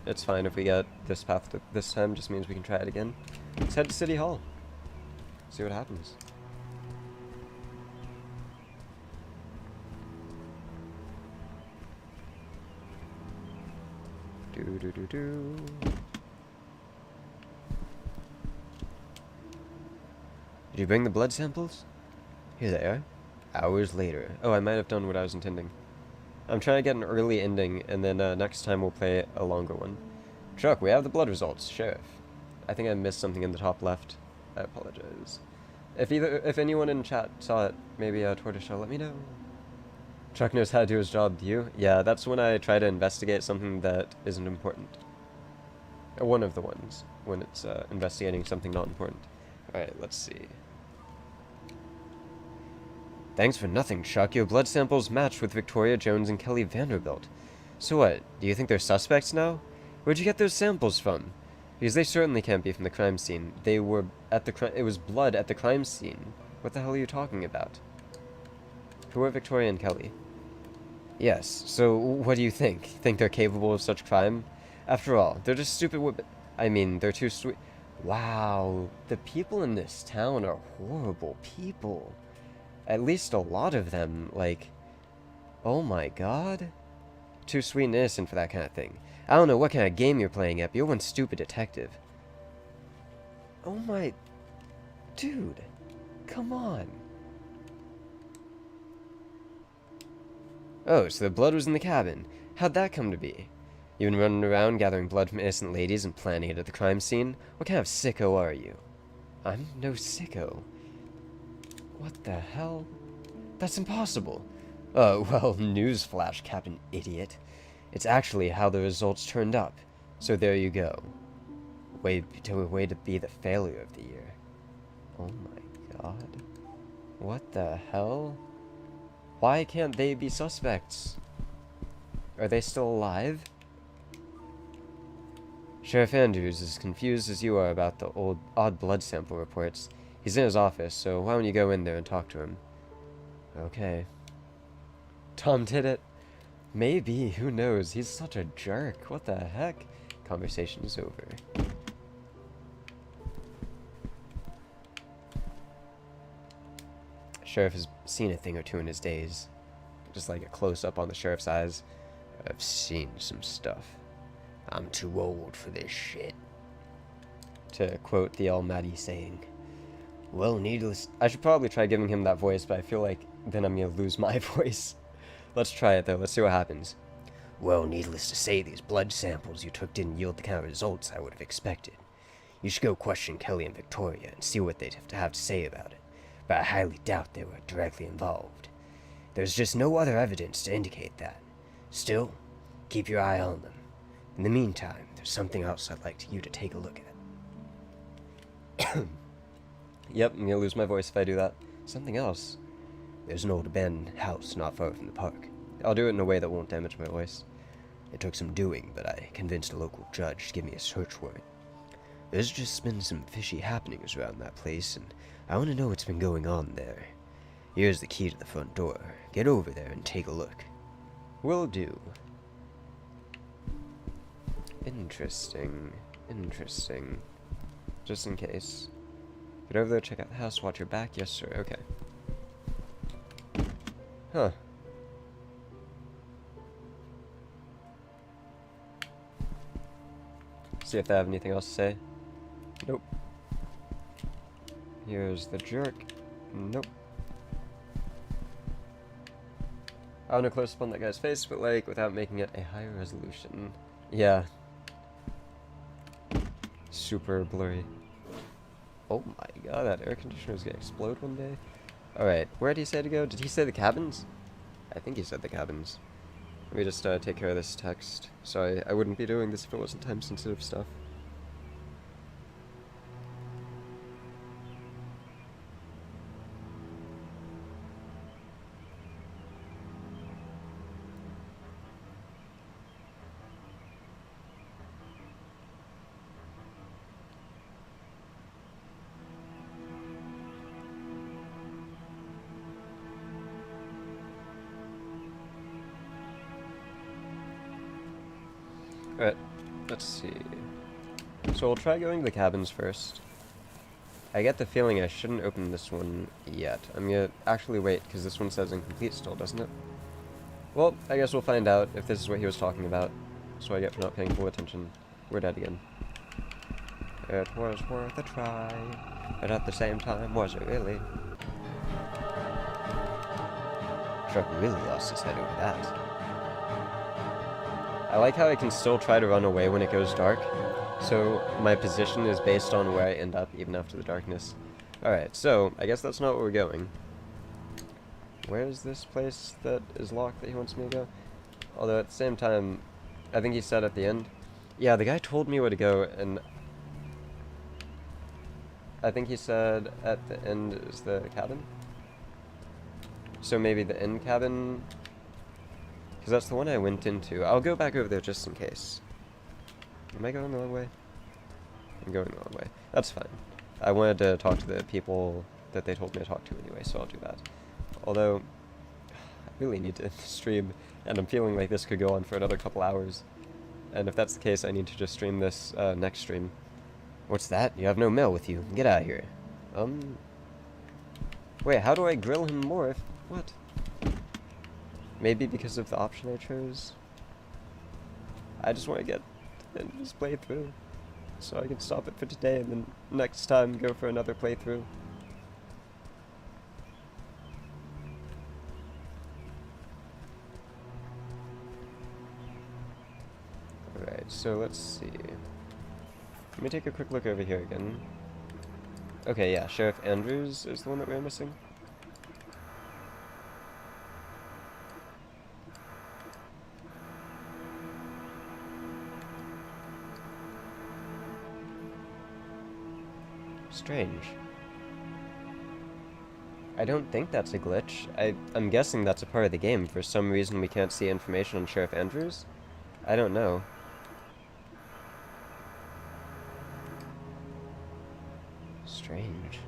it's fine if we get this path this time. Just means we can try it again. Let's head to City Hall. See what happens. Do. Did you bring the blood samples? Here they are. Hours later. Oh, I might have done what I was intending. I'm trying to get an early ending, and then next time we'll play a longer one. Chuck, we have the blood results. Sheriff. I think I missed something in the top left. I apologize. If anyone in chat saw it, maybe Tortoiseshell, let me know. Chuck knows how to do his job. Do you? Yeah, that's when I try to investigate something that isn't important. One of the ones, when it's investigating something not important. Alright, let's see. Thanks for nothing, Chuck. Your blood samples match with Victoria Jones and Kelly Vanderbilt. So what, do you think they're suspects now? Where'd you get those samples from? Because they certainly can't be from the crime scene. They were at the it was blood at the crime scene. What the hell are you talking about? Who are Victoria and Kelly? Yes, so what do you think? Think they're capable of such crime? After all, they're just stupid women. I mean, they're too sweet. Wow, the people in this town are horrible people. At least a lot of them, like, oh my god. too sweet and innocent for that kind of thing. I don't know what kind of game you're playing at, but you're one stupid detective. Oh my... Dude. Come on. Oh, so the blood was in the cabin. How'd that come to be? You've been running around gathering blood from innocent ladies and planting it at the crime scene? What kind of sicko are you? I'm no sicko. What the hell? That's impossible. Oh, well, newsflash, Captain Idiot. It's actually how the results turned up. So there you go. Way to be the failure of the year. Oh my god. What the hell? Why can't they be suspects? Are they still alive? Sheriff Andrews is as confused as you are about the odd blood sample reports. He's in his office, so why don't you go in there and talk to him? Okay. Tom did it. Maybe, who knows? He's such a jerk. What the heck? Conversation is over. Sheriff has seen a thing or two in his days. Just like a close-up on the sheriff's eyes. I've seen some stuff. I'm too old for this shit. To quote the almighty saying. Well, needless... I should probably try giving him that voice, but I feel like then I'm gonna lose my voice. Let's try it, though. Let's see what happens. Well, needless to say, these blood samples you took didn't yield the kind of results I would have expected. You should go question Kelly and Victoria and see what they'd have to say about it, but I highly doubt they were directly involved. There's just no other evidence to indicate that. Still, keep your eye on them. In the meantime, there's something else I'd like you to take a look at. Yep, I'm gonna lose my voice if I do that. Something else. There's an old abandoned house not far from the park. I'll do it in a way that won't damage my voice. It took some doing, but I convinced a local judge to give me a search warrant. There's just been some fishy happenings around that place, and I want to know what's been going on there. Here's the key to the front door. Get over there and take a look. Will do. Interesting. Interesting. Just in case. Get over there, check out the house, watch your back. Yes, sir. Okay. Huh. See if they have anything else to say. Nope. Here's the jerk. Nope. I want to close up on that guy's face, but like without making it a higher resolution. Yeah. Super blurry. Oh my god, that air conditioner is gonna explode one day. Alright, where did he say to go? Did he say the cabins? I think he said the cabins. Let me just take care of this text. Sorry, I wouldn't be doing this if it wasn't time-sensitive stuff. Alright, let's see. So we'll try going to the cabins first. I get the feeling I shouldn't open this one yet. I'm gonna actually wait, because this one says incomplete still, doesn't it? Well, I guess we'll find out if this is what he was talking about. So I get for not paying full attention. We're dead again. It was worth a try, but at the same time, was it really? Truck really lost his head over that. I like how I can still try to run away when it goes dark, so my position is based on where I end up even after the darkness. Alright, so I guess that's not where we're going. Where is this place that is locked that he wants me to go? Although at the same time, I think he said at the end. Yeah, the guy told me where to go, and I think he said at the end is the cabin? So maybe the end cabin? Because that's the one I went into. I'll go back over there just in case. Am I going the wrong way? I'm going the wrong way. That's fine. I wanted to talk to the people that they told me to talk to anyway, so I'll do that. Although, I really need to stream, and I'm feeling like this could go on for another couple hours. And if that's the case, I need to just stream this next stream. What's that? You have no mail with you. Get out of here. Wait, how do I grill him more if... What? Maybe because of the option I chose? I just want to get into this playthrough so I can stop it for today and then next time go for another playthrough. Alright, so let's see. Let me take a quick look over here again. Okay, yeah, Sheriff Andrews is the one that we're missing. Strange. I don't think that's a glitch. I'm guessing that's a part of the game. For some reason we can't see information on Sheriff Andrews. I don't know. Strange.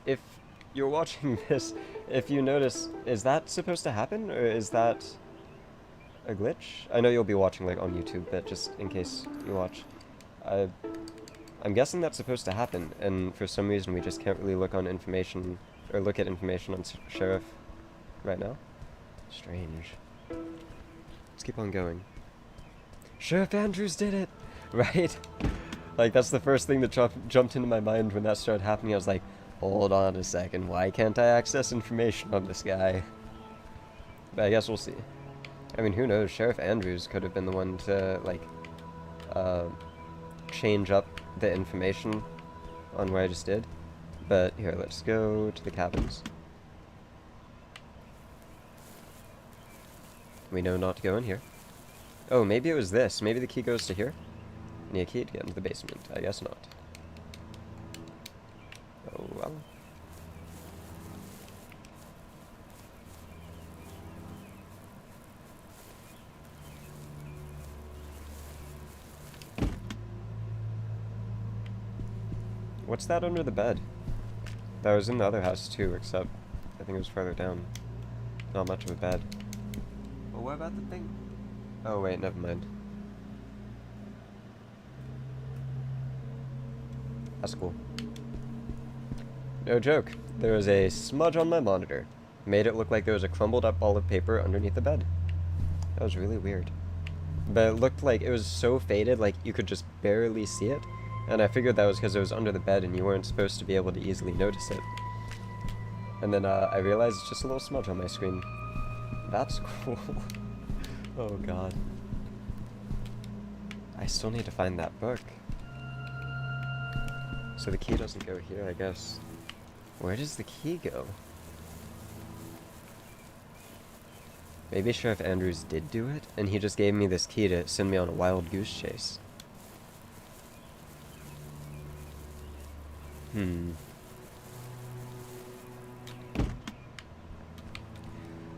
If you're watching this, if you notice, is that supposed to happen, or is that a glitch? I know you'll be watching, like, on YouTube, but just in case you watch. I'm guessing that's supposed to happen, and for some reason we just can't really look on information, or look at information on Sheriff right now. Strange. Let's keep on going. Sheriff Andrews did it! Right? Like, that's the first thing that jumped into my mind when that started happening. I was like, hold on a second, why can't I access information on this guy? But I guess we'll see. I mean, who knows, Sheriff Andrews could have been the one to, like, change up the information on what I just did. But here, let's go to the cabins. We know not to go in here. Oh, maybe it was this. Maybe the key goes to here? I need a key to get into the basement. I guess not. Oh, well. What's that under the bed? That was in the other house too, except I think it was further down. Not much of a bed. Well, what about the thing? Oh wait, never mind. That's cool. No joke. There was a smudge on my monitor. Made it look like there was a crumbled up ball of paper underneath the bed. That was really weird. But it looked like it was so faded, like you could just barely see it. And I figured that was because it was under the bed and you weren't supposed to be able to easily notice it. And then I realized it's just a little smudge on my screen. That's cool. Oh god. I still need to find that book. So the key doesn't go here, I guess. Where does the key go? Maybe Sheriff Andrews did do it, and he just gave me this key to send me on a wild goose chase.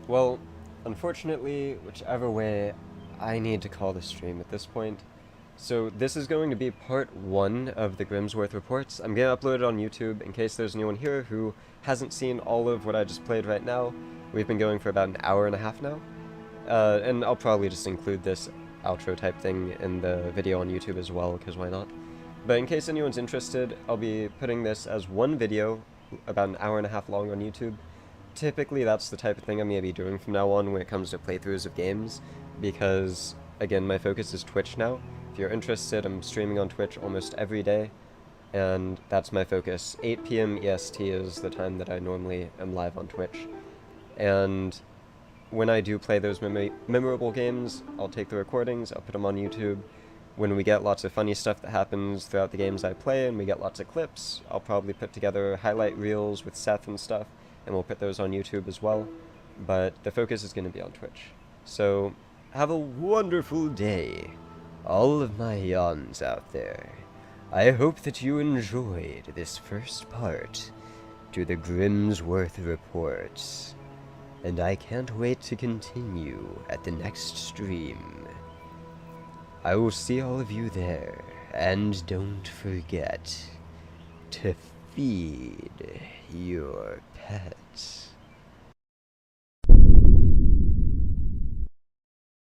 Well, unfortunately, whichever way, I need to call the stream at this point. So this is going to be part 1 of the Grimsworth reports. I'm going to upload it on YouTube in case there's anyone here who hasn't seen all of what I just played right now. We've been going for about an hour and a half now. And I'll probably just include this outro type thing in the video on YouTube as well, because why not? But in case anyone's interested, I'll be putting this as one video, about an hour and a half long on YouTube. Typically that's the type of thing I'm going to be doing from now on when it comes to playthroughs of games, because, again, my focus is Twitch now. If you're interested, I'm streaming on Twitch almost every day, and that's my focus. 8 PM EST is the time that I normally am live on Twitch. And when I do play those memorable games, I'll take the recordings, I'll put them on YouTube. When we get lots of funny stuff that happens throughout the games I play, and we get lots of clips, I'll probably put together highlight reels with Seth and stuff, and we'll put those on YouTube as well. But the focus is going to be on Twitch. So, have a wonderful day, all of my yawns out there. I hope that you enjoyed this first part to the Grimsworth reports, and I can't wait to continue at the next stream. I will see all of you there, and don't forget to feed your pets.